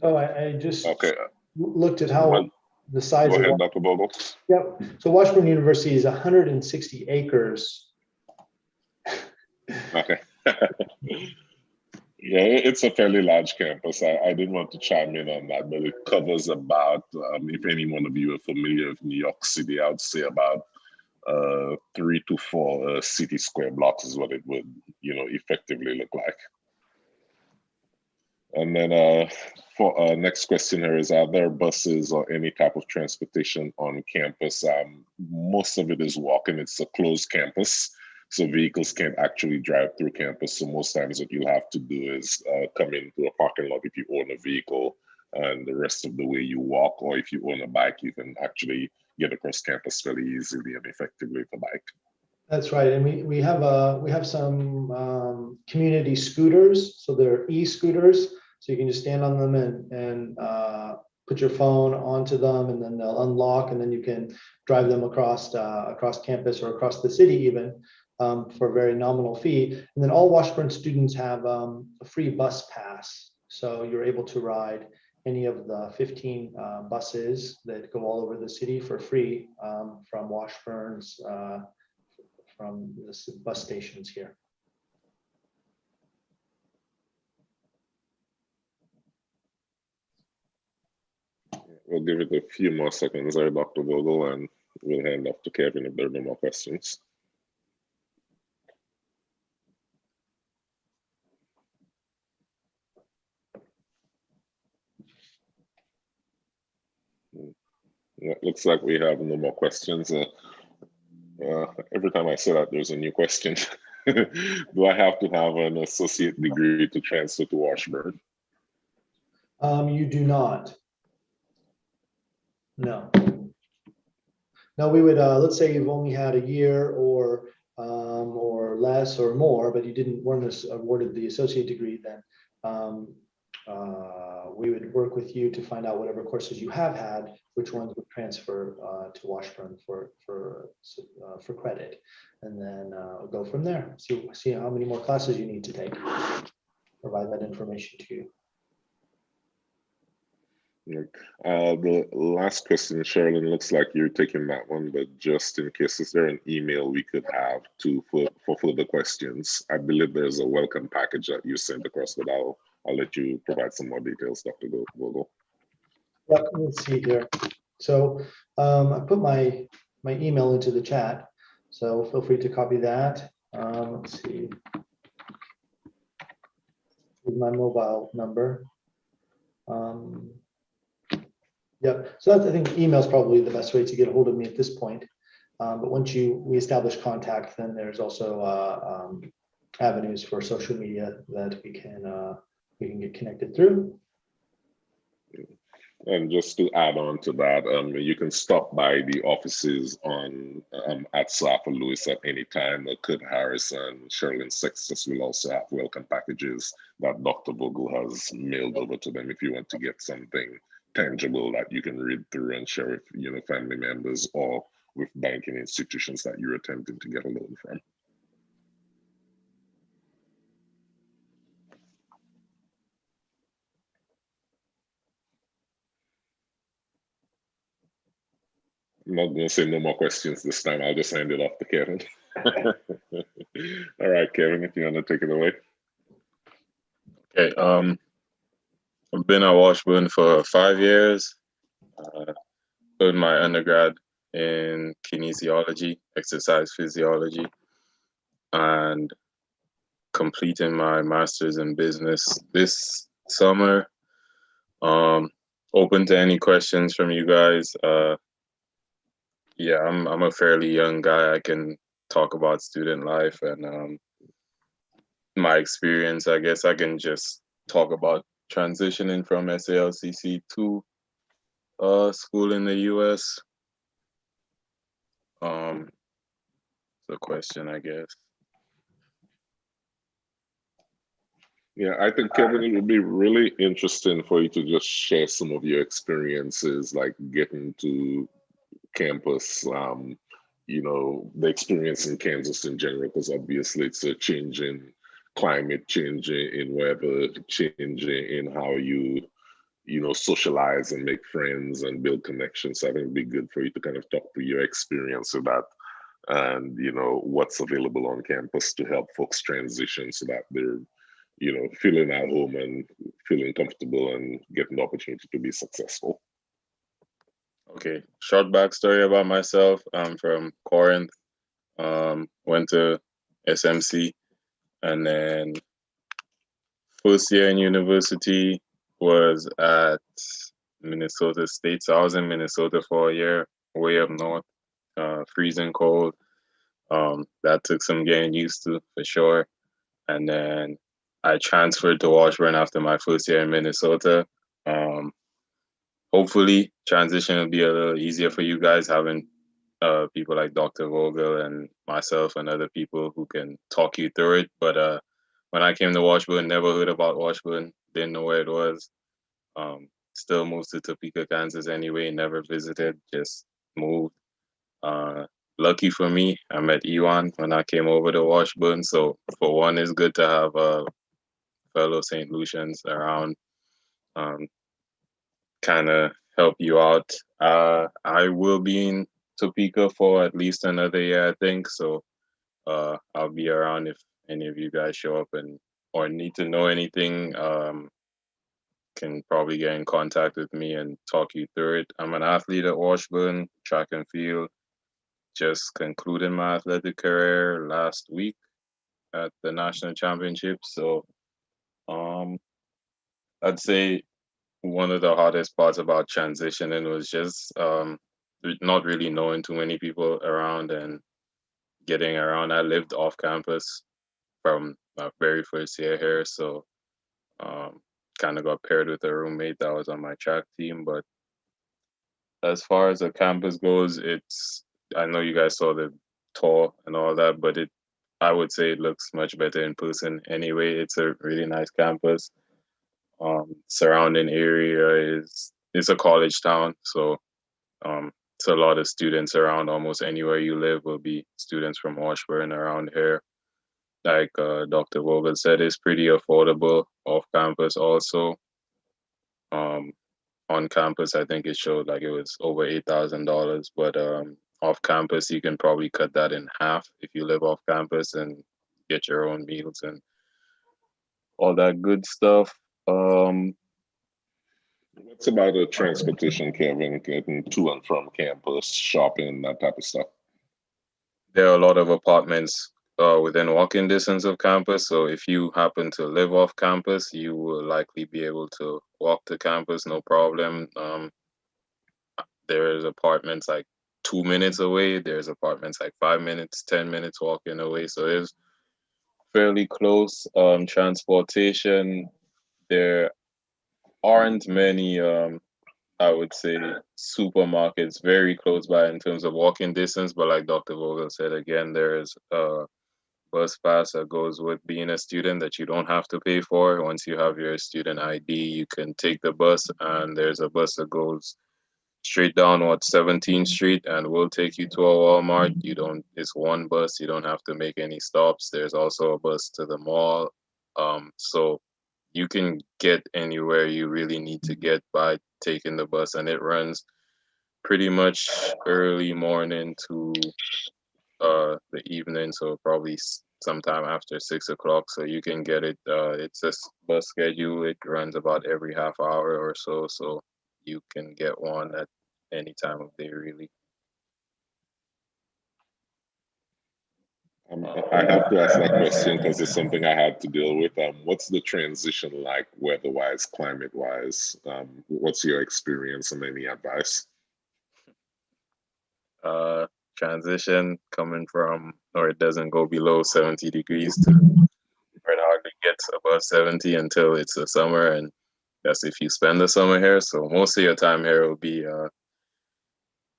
Oh, I just Okay. looked at how the size Go of ahead, Dr. Bogle. Yep. So Washburn University is 160 acres. Okay. Yeah, it's a fairly large campus. I didn't want to chime in on that, but it covers about, if any one of you are familiar with New York City, I would say about 3 to 4 city square blocks is what it would, effectively look like. And then for next question here is, are there buses or any type of transportation on campus? Most of it is walking. It's a closed campus, so vehicles can't actually drive through campus. So most times what you'll have to do is come into a parking lot if you own a vehicle, and the rest of the way you walk, or if you own a bike, you can actually get across campus fairly easily and effectively with a bike. That's right, and we have some community scooters, so they're e-scooters, so you can just stand on them and put your phone onto them, and then they'll unlock, and then you can drive them across campus or across the city even for a very nominal fee. And then all Washburn students have a free bus pass, so you're able to ride any of the 15 buses that go all over the city for free from Washburn's. From the bus stations here. We'll give it a few more seconds there, Dr. Vogel, and we'll hand off to Kevin if there are no more questions. It looks like we have no more questions. Every time I say that, there's a new question. Do I have to have an associate degree to transfer to Washburn? You do not. No. No, we would, let's say you've only had a year or less or more, but you weren't awarded the associate degree, then we would work with you to find out whatever courses you have had, which ones would transfer to Washburn for credit, and then go from there. See how many more classes you need to take. Provide that information to you. The last question, Sherilyn, looks like you're taking that one, but just in case, is there an email we could have for further questions? I believe there's a welcome package that you sent across, but I'll let you provide some more details, Dr. Vogel. Yep, let's see here. So I put my email into the chat, so feel free to copy that. Let's see. With my mobile number. Yep. So I think email is probably the best way to get a hold of me at this point. But once we establish contact, then there's also avenues for social media that we can get connected through. And just to add on to that, you can stop by the offices on at SALCC Lewis at any time. Kurt Harris and Sherilyn Sextus will also have welcome packages that Dr. Vogel has mailed over to them if you want to get something tangible that you can read through and share with family members or with banking institutions that you're attempting to get a loan from. I'm not going to say no more questions this time. I'll just hand it off to Kevin. All right, Kevin, if you want to take it away. Okay. I've been at Washburn for 5 years. Did my undergrad in kinesiology, exercise physiology, and completing my master's in business this summer. Open to any questions from you guys. Yeah, I'm a fairly young guy. I can talk about student life and my experience. I guess I can just talk about transitioning from SALCC to school in the US. The question, I guess. Yeah, I think, Kevin, it would be really interesting for you to just share some of your experiences, like getting to campus, the experience in Kansas in general, because obviously it's a changing climate, changing in weather, changing in how you socialize and make friends and build connections. I think it'd be good for you to kind of talk through your experience with that and, what's available on campus to help folks transition so that they're feeling at home and feeling comfortable and getting the opportunity to be successful. Okay, short backstory about myself. I'm from Corinth, went to SMC, and then first year in university was at Minnesota State. So I was in Minnesota for a year, way up north, freezing cold. That took some getting used to for sure. And then I transferred to Washburn after my first year in Minnesota. Hopefully, transition will be a little easier for you guys having people like Dr. Vogel and myself and other people who can talk you through it. But when I came to Washburn, never heard about Washburn, didn't know where it was. Still moved to Topeka, Kansas anyway, never visited, just moved. Lucky for me, I met Ewan when I came over to Washburn. So for one, it's good to have fellow St. Lucians around, kind of help you out. I will be in Topeka for at least another year, I think. So I'll be around if any of you guys show up and or need to know anything. Can probably get in contact with me and talk you through it. I'm an athlete at Washburn, track and field. Just concluded my athletic career last week at the national championship. So I'd say one of the hardest parts about transitioning was just not really knowing too many people around and getting around. I lived off campus from my very first year here, so kind of got paired with a roommate that was on my track team. But as far as the campus goes, I know you guys saw the tour and all that, but I would say it looks much better in person anyway. It's a really nice campus. Surrounding area it's a college town, so it's a lot of students around. Almost anywhere you live will be students from Washburn around here. Like Dr. Vogel said, it's pretty affordable off campus also. On campus, I think it showed like it was over $8,000, but off campus, you can probably cut that in half if you live off campus and get your own meals and all that good stuff. What's about the transportation, Kevin, getting to and from campus, shopping, that type of stuff? There are a lot of apartments within walking distance of campus. So if you happen to live off campus, you will likely be able to walk to campus, no problem. There's apartments like 2 minutes away. There's apartments like 5 minutes, 10 minutes walking away. So it's fairly close. Transportation, there aren't many, I would say, supermarkets very close by in terms of walking distance. But like Dr. Vogel said, again, there's a bus pass that goes with being a student that you don't have to pay for. Once you have your student ID, you can take the bus, and there's a bus that goes straight down 17th Street and will take you to a Walmart. It's one bus, you don't have to make any stops. There's also a bus to the mall. So you can get anywhere you really need to get by taking the bus, and it runs pretty much early morning to the evening, so probably sometime after 6 o'clock. So you can get it. It's a bus schedule. It runs about every half hour or so. So you can get one at any time of day, really. I have to ask that question because it's something I had to deal with. What's the transition like weather-wise, climate-wise? What's your experience and any advice? Uh, Transition coming from, or it doesn't go below 70 degrees to where it hardly gets above 70 until it's the summer, and that's if you spend the summer here. So most of your time here will be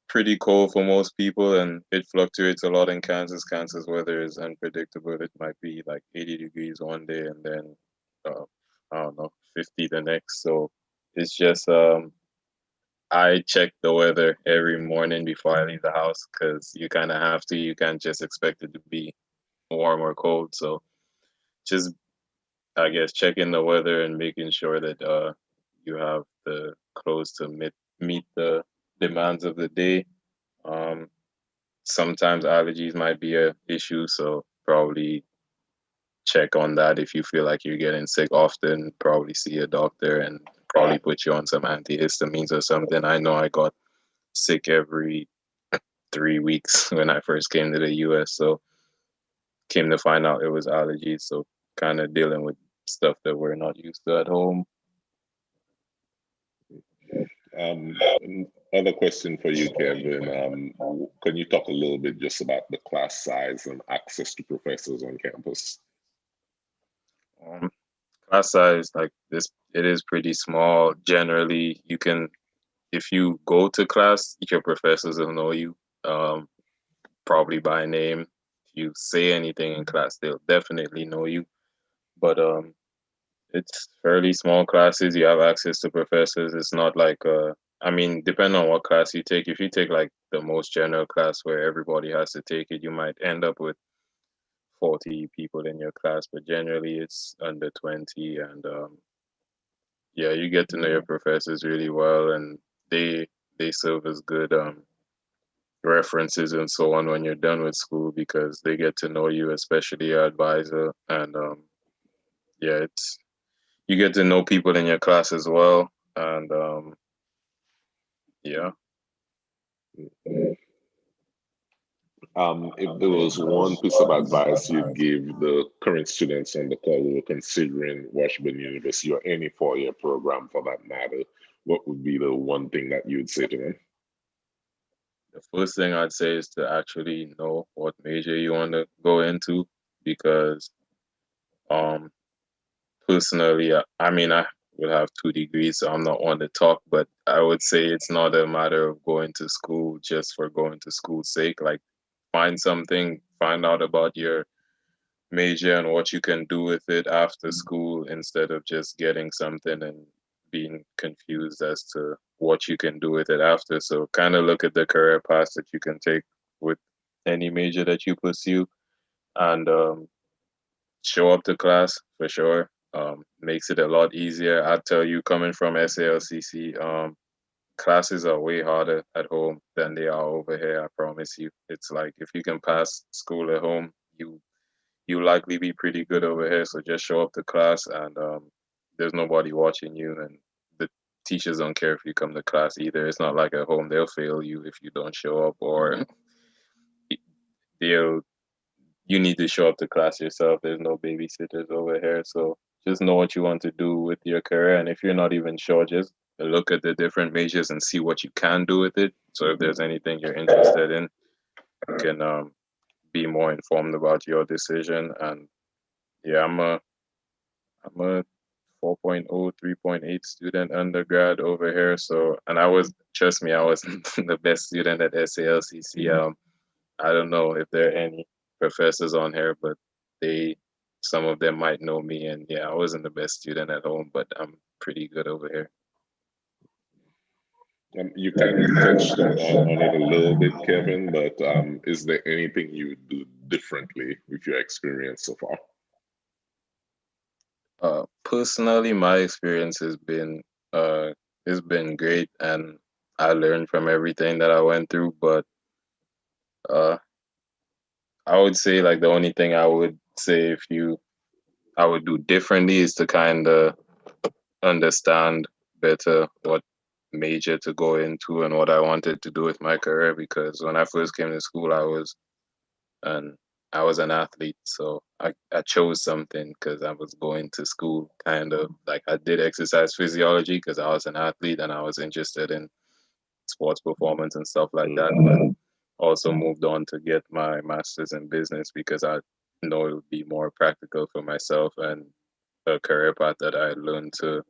pretty cold for most people, and it fluctuates a lot in Kansas. Kansas weather is unpredictable. It might be like 80 degrees one day and then uh, I don't know, 50 the next. So it's just I check the weather every morning before I leave the house because you kind of have to. You can't just expect it to be warm or cold. So just I guess checking the weather and making sure that you have the clothes to meet the demands of the day. Um, Sometimes allergies might be a issue, so probably check on that. If you feel like you're getting sick often, probably see a doctor and probably put you on some antihistamines or something. I know I got sick every 3 weeks when I first came to the US, so came to find out it was allergies. So kind of dealing with stuff that we're not used to at home. Another question for you, Kevin. Can you talk a little bit just about the class size and access to professors on campus? Um, Class size like this, it is pretty small. Generally, you can, if you go to class, your professors will know you, um, probably by name. If you say anything in class, they'll definitely know you. But it's fairly small classes. You have access to professors. It's not like I mean, depending on what class you take. If you take like the most general class where everybody has to take it, you might end up with 40 people in your class. But generally, it's under 20, and yeah, you get to know your professors really well, and they serve as good references and so on when you're done with school because they get to know you, especially your advisor, and yeah, it's you get to know people in your class as well, and yeah. If there was one piece of advice you'd give the current students on the call who are considering Washburn University or any four-year program for that matter, what would be the one thing that you'd say to them? The first thing I'd say is to actually know what major you want to go into because um personally, I mean, I would have 2 degrees, so I'm not one to talk, but I would say it's not a matter of going to school just for going to school's sake. Like, find something, find out about your major and what you can do with it after school instead of just getting something and being confused as to what you can do with it after. So, kind of look at the career paths that you can take with any major that you pursue and show up to class for sure. Makes it a lot easier. I tell you, coming from SALCC, classes are way harder at home than they are over here. I promise you. It's like if you can pass school at home, you likely be pretty good over here. So just show up to class, and there's nobody watching you, and the teachers don't care if you come to class either. It's not like at home they'll fail you if you don't show up, or they'll you need to show up to class yourself. There's no babysitters over here. So just know what you want to do with your career. And if you're not even sure, just look at the different majors and see what you can do with it. So if there's anything you're interested in, you can be more informed about your decision. And yeah, I'm a 4.0, 3.8 student undergrad over here. So, and trust me, I wasn't the best student at SALCC. I don't know if there are any professors on here, but some of them might know me. And yeah, I wasn't the best student at home, but I'm pretty good over here. You kind of touched on it a little bit, Kevin, but is there anything you would do differently with your experience so far? Personally, my experience has been great, and I learned from everything that I went through, but uh, I would say like the only thing I would say I would do differently is to kind of understand better what major to go into and what I wanted to do with my career. Because when I first came to school, and I was an athlete, so I chose something because I was going to school. Kind of like I did exercise physiology because I was an athlete and I was interested in sports performance and stuff like that. But also moved on to get my master's in business because I know it would be more practical for myself and a career path that I learned to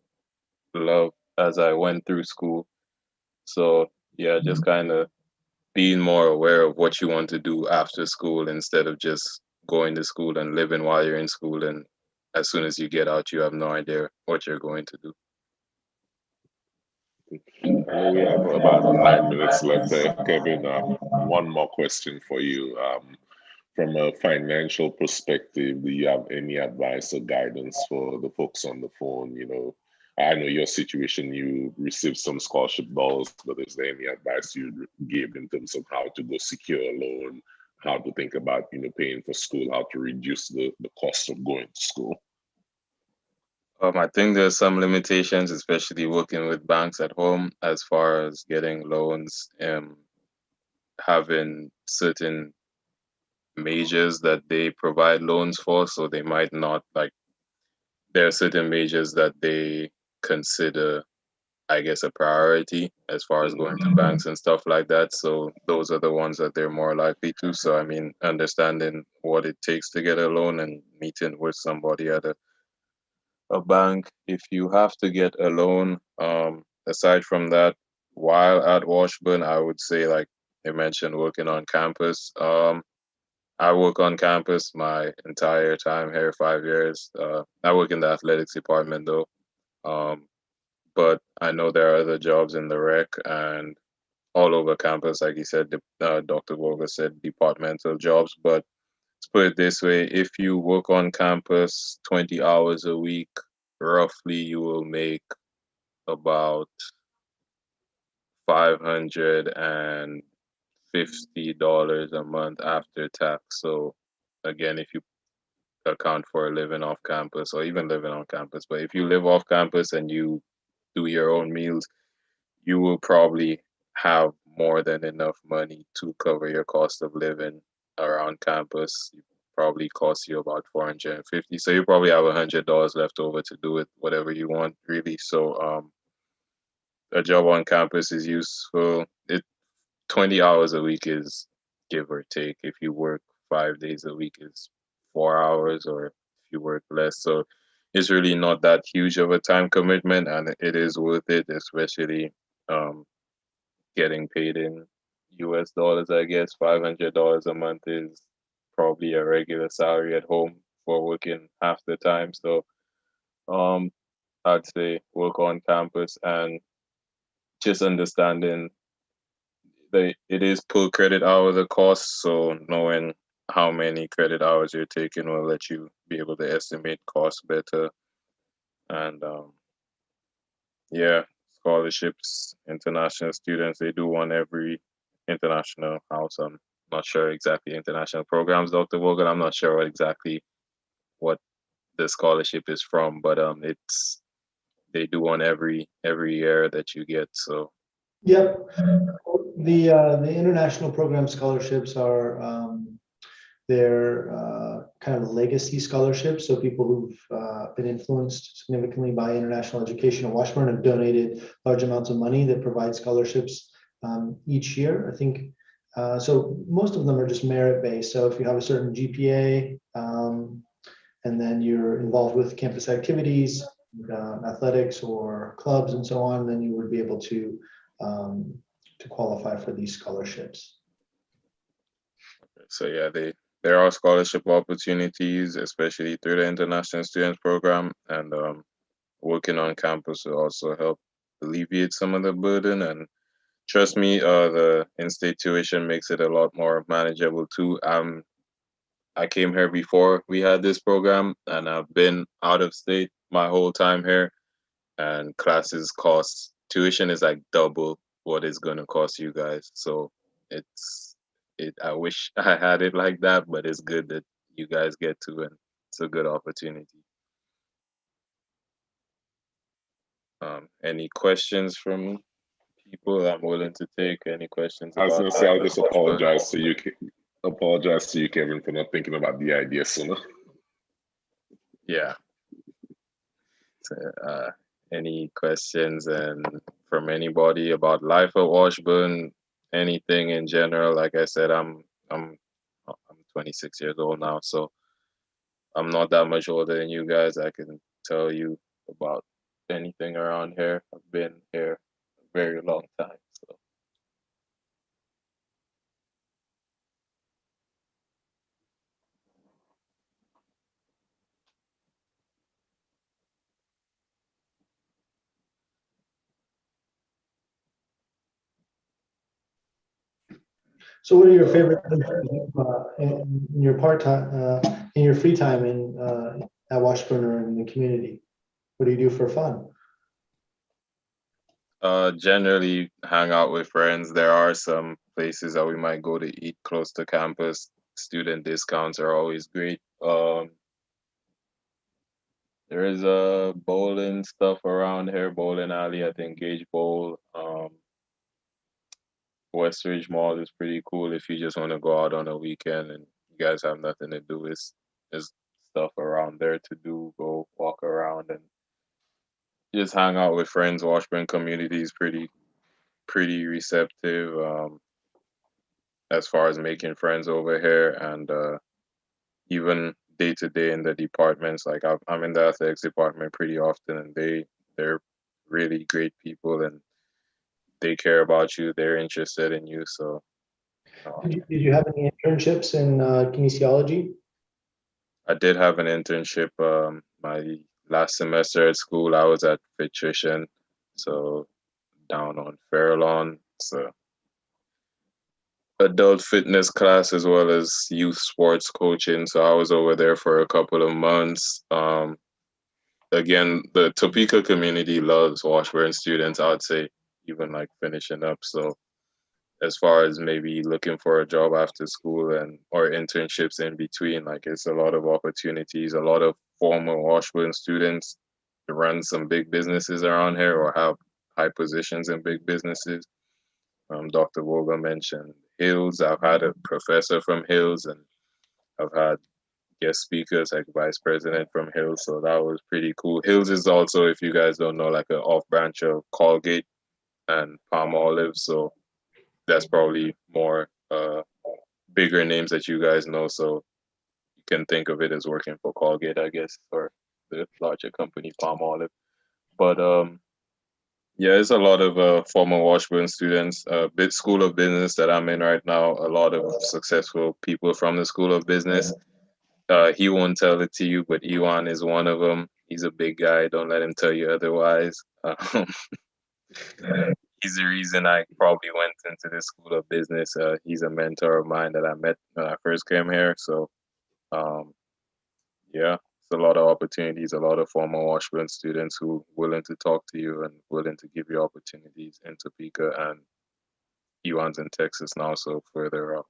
love as I went through school. So yeah, just kind of being more aware of what you want to do after school instead of just going to school and living while you're in school, and as soon as you get out you have no idea what you're going to do. I know we have about 5 minutes left. Kevin, one more question for you. From a financial perspective, do you have any advice or guidance for the folks on the phone? I know your situation, you received some scholarship dollars, but is there any advice you give in terms of how to go secure a loan, how to think about, paying for school, how to reduce the cost of going to school? I think there's some limitations, especially working with banks at home, as far as getting loans, having certain majors that they provide loans for, so they might not like there are certain majors that they consider, I guess, a priority as far as going to banks and stuff like that. So those are the ones that they're more likely to. So I mean, understanding what it takes to get a loan and meeting with somebody at a bank if you have to get a loan. Aside from that, while at Washburn, I would say like you mentioned working on campus. I work on campus my entire time here, 5 years. I work in the athletics department though. Um, but I know there are other jobs in the rec and all over campus, like you said, Dr. Volga said, departmental jobs. But let's put it this way: if you work on campus 20 hours a week, roughly, you will make about $550 a month after tax. So again, if you account for living off campus or even living on campus, but if you live off campus and you do your own meals, you will probably have more than enough money to cover your cost of living around campus. It probably costs you about 450. So you probably have $100 left over to do it whatever you want, really. So a job on campus is useful. 20 hours a week is give or take. If you work 5 days a week is 4 hours, or if you work less. So it's really not that huge of a time commitment, and it is worth it, especially um, getting paid in US dollars. I guess $500 a month is probably a regular salary at home for working half the time. So um, I'd say work on campus and just understanding it is per credit hour the cost. So knowing how many credit hours you're taking will let you be able to estimate costs better. And yeah, scholarships, international students, they do one every international house. I'm not sure exactly international programs, Dr. Wogan. I'm not sure exactly what the scholarship is from, but they do one every year that you get. So Yep. The international program scholarships are they're kind of legacy scholarships. So people who've been influenced significantly by international education at Washburn have donated large amounts of money that provide scholarships each year. I think so. Most of them are just merit based. So if you have a certain GPA and then you're involved with campus activities, athletics or clubs and so on, then you would be able to qualify for these scholarships. So yeah, there are scholarship opportunities, especially through the international students program, and working on campus will also help alleviate some of the burden. And trust me, the in-state tuition makes it a lot more manageable too. I came here before we had this program, and I've been out of state my whole time here, and classes cost tuition is like double what it's going to cost you guys. So I wish I had it like that, but it's good that you guys get to, and it's a good opportunity. Any questions from people? I'm willing to take any questions I was about gonna say, I'll that. just apologize to you, Kevin, for not thinking about the idea sooner. Yeah. So, any questions and from anybody about life at Washburn, anything in general? Like I said, I'm 26 years old now, so I'm not that much older than you guys. I can tell you about anything around here. I've been here a very long time. So So what are your favorite things to do, in your in your free time at Washburn or in the community? What do you do for fun? generally hang out with friends. There are some places that we might go to eat close to campus. Student discounts are always great. There is a bowling stuff around here, bowling alley, I think Gage Bowl. Westridge Mall is pretty cool if you just want to go out on a weekend and you guys have nothing to do. There's stuff around there to do. Go walk around and just hang out with friends. Washburn community is pretty receptive as far as making friends over here, and even day to day in the departments. Like I'm in the athletics department pretty often, and they're really great people, and they care about you. They're interested in you. So Did you have any internships in kinesiology? I did have an internship. My last semester at school, I was at Nutrition, so down on Fairlawn. So adult fitness class as well as youth sports coaching. So I was over there for a couple of months. Again, the Topeka community loves Washburn students, I'd say, even like finishing up. So as far as maybe looking for a job after school and or internships in between, like it's a lot of opportunities. A lot of former Washburn students run some big businesses around here or have high positions in big businesses. Dr. Vogel mentioned Hills. I've had a professor from Hills, and I've had guest speakers like vice president from Hills. So that was pretty cool. Hills is also, if you guys don't know, like an off branch of Colgate and Palm Olive. So that's probably more bigger names that you guys know. So you can think of it as working for Colgate, I guess, or the larger company Palm Olive. But yeah, it's a lot of former Washburn students. Bit School of Business that I'm in right now. A lot of successful people from the School of Business. He won't tell it to you, but Iwan is one of them. He's a big guy. Don't let him tell you otherwise. He's the reason I probably went into the School of Business. He's a mentor of mine that I met when I first came here. So, yeah, it's a lot of opportunities, a lot of former Washburn students who willing to talk to you and willing to give you opportunities in Topeka, and Iwan's in Texas now, so further up.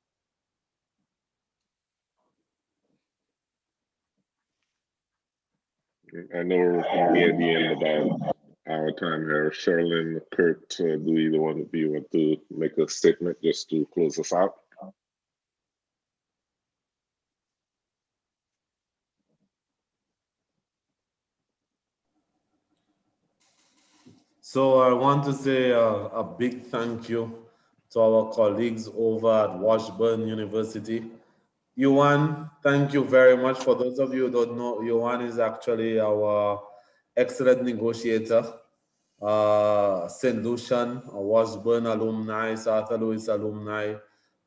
I know we're near the end of our time here. Sherilyn, Kurt, do either one of you want to make a statement just to close us out? So I want to say a big thank you to our colleagues over at Washburn University. Yuan, thank you very much. For those of you who don't know, Yuan is actually our excellent negotiator. St. Lucian, a Washburn alumni, South Louis alumni,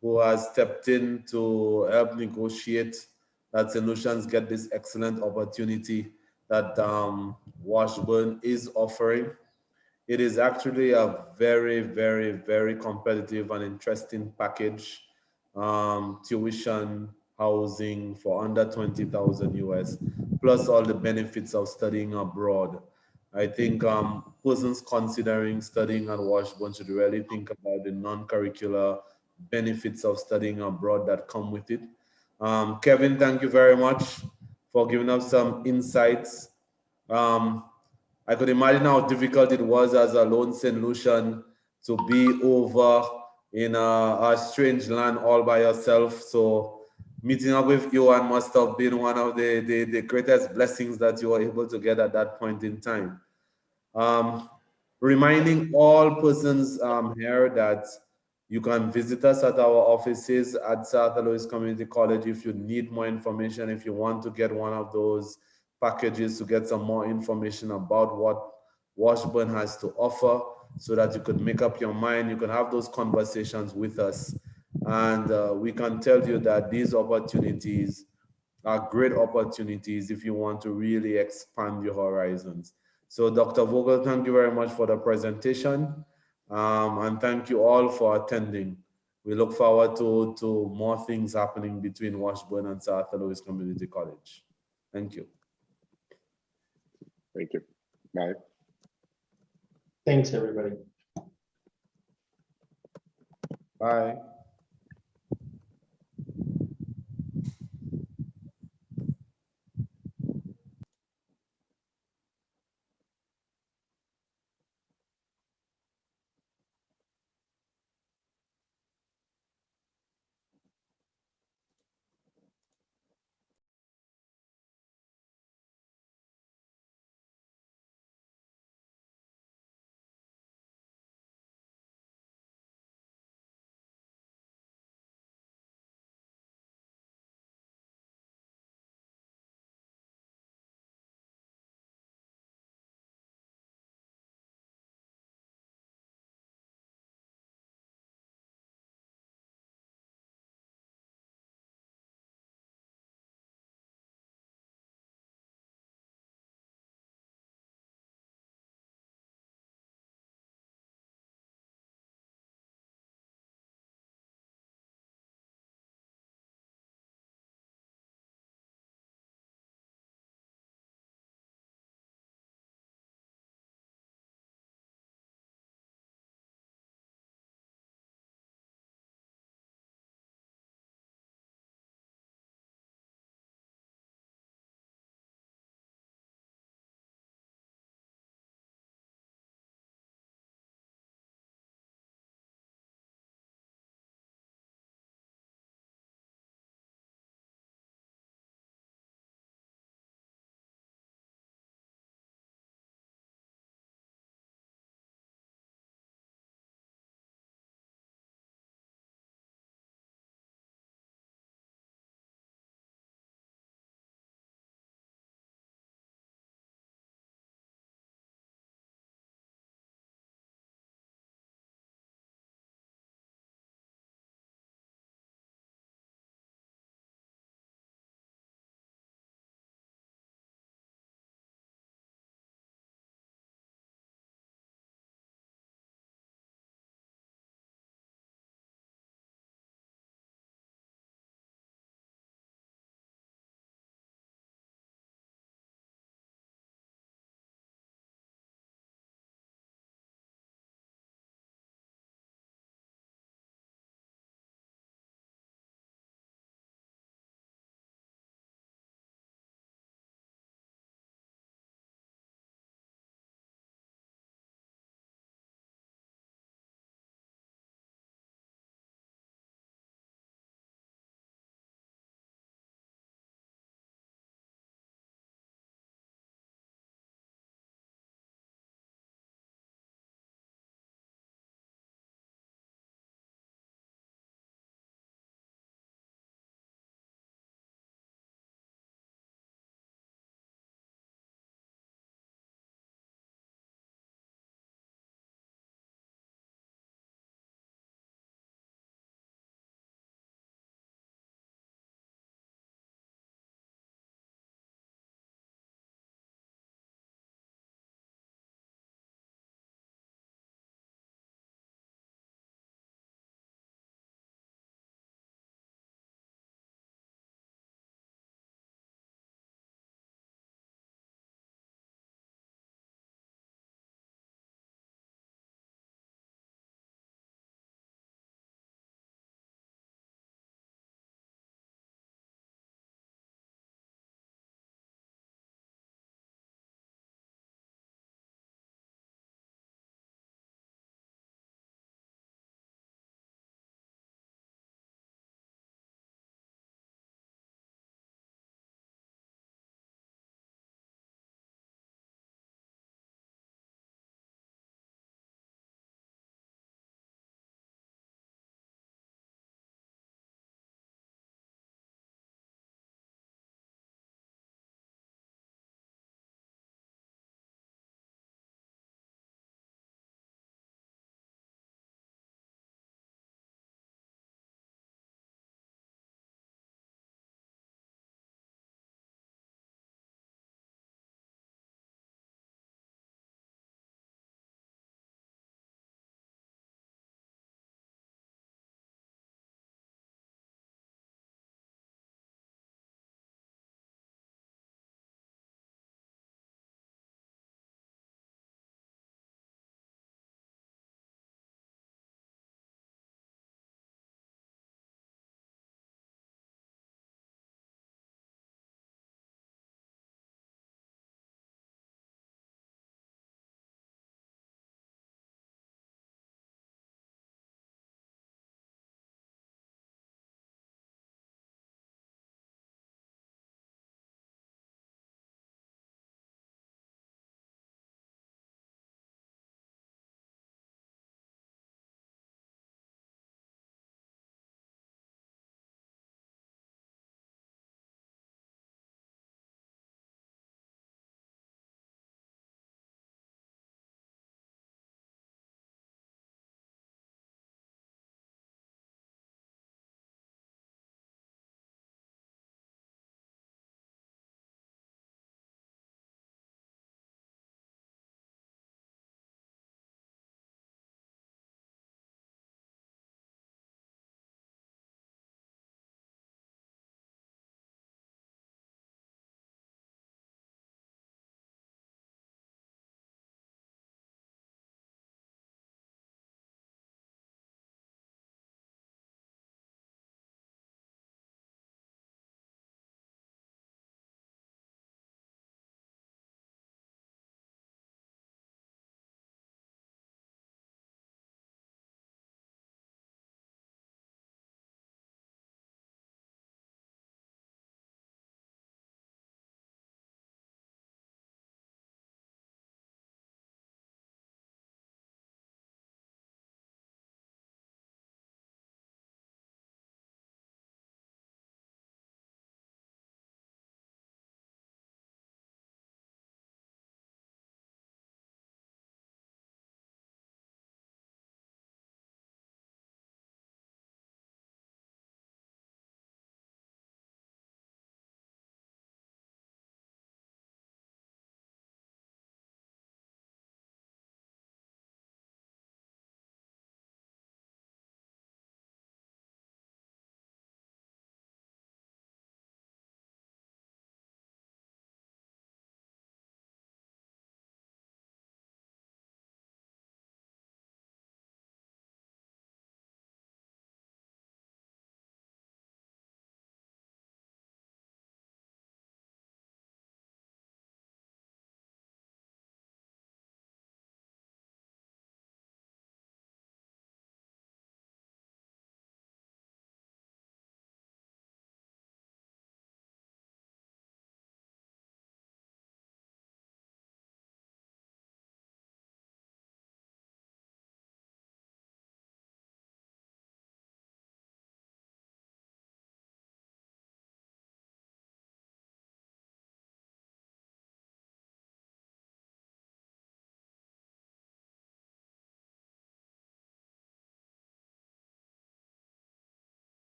who has stepped in to help negotiate that St. Lucians get this excellent opportunity that Washburn is offering. It is actually a very, very, very competitive and interesting package. Tuition, housing for under 20,000 US, plus all the benefits of studying abroad. I think persons considering studying at Washburn should really think about the non-curricular benefits of studying abroad that come with it. Kevin, thank you very much for giving us some insights. I could imagine how difficult it was as a lone St. Lucian to be over in a strange land all by yourself. So meeting up with you and must have been one of the greatest blessings that you were able to get at that point in time. Reminding all persons here that you can visit us at our offices at South Louis Community College if you need more information, if you want to get one of those packages to get some more information about what Washburn has to offer so that you could make up your mind, you can have those conversations with us. And we can tell you that these opportunities are great opportunities if you want to really expand your horizons. So Dr. Vogel, thank you very much for the presentation. And thank you all for attending. We look forward to more things happening between Washburn and South Louis Community College. Thank you. Thank you. Bye. Thanks, everybody. Bye.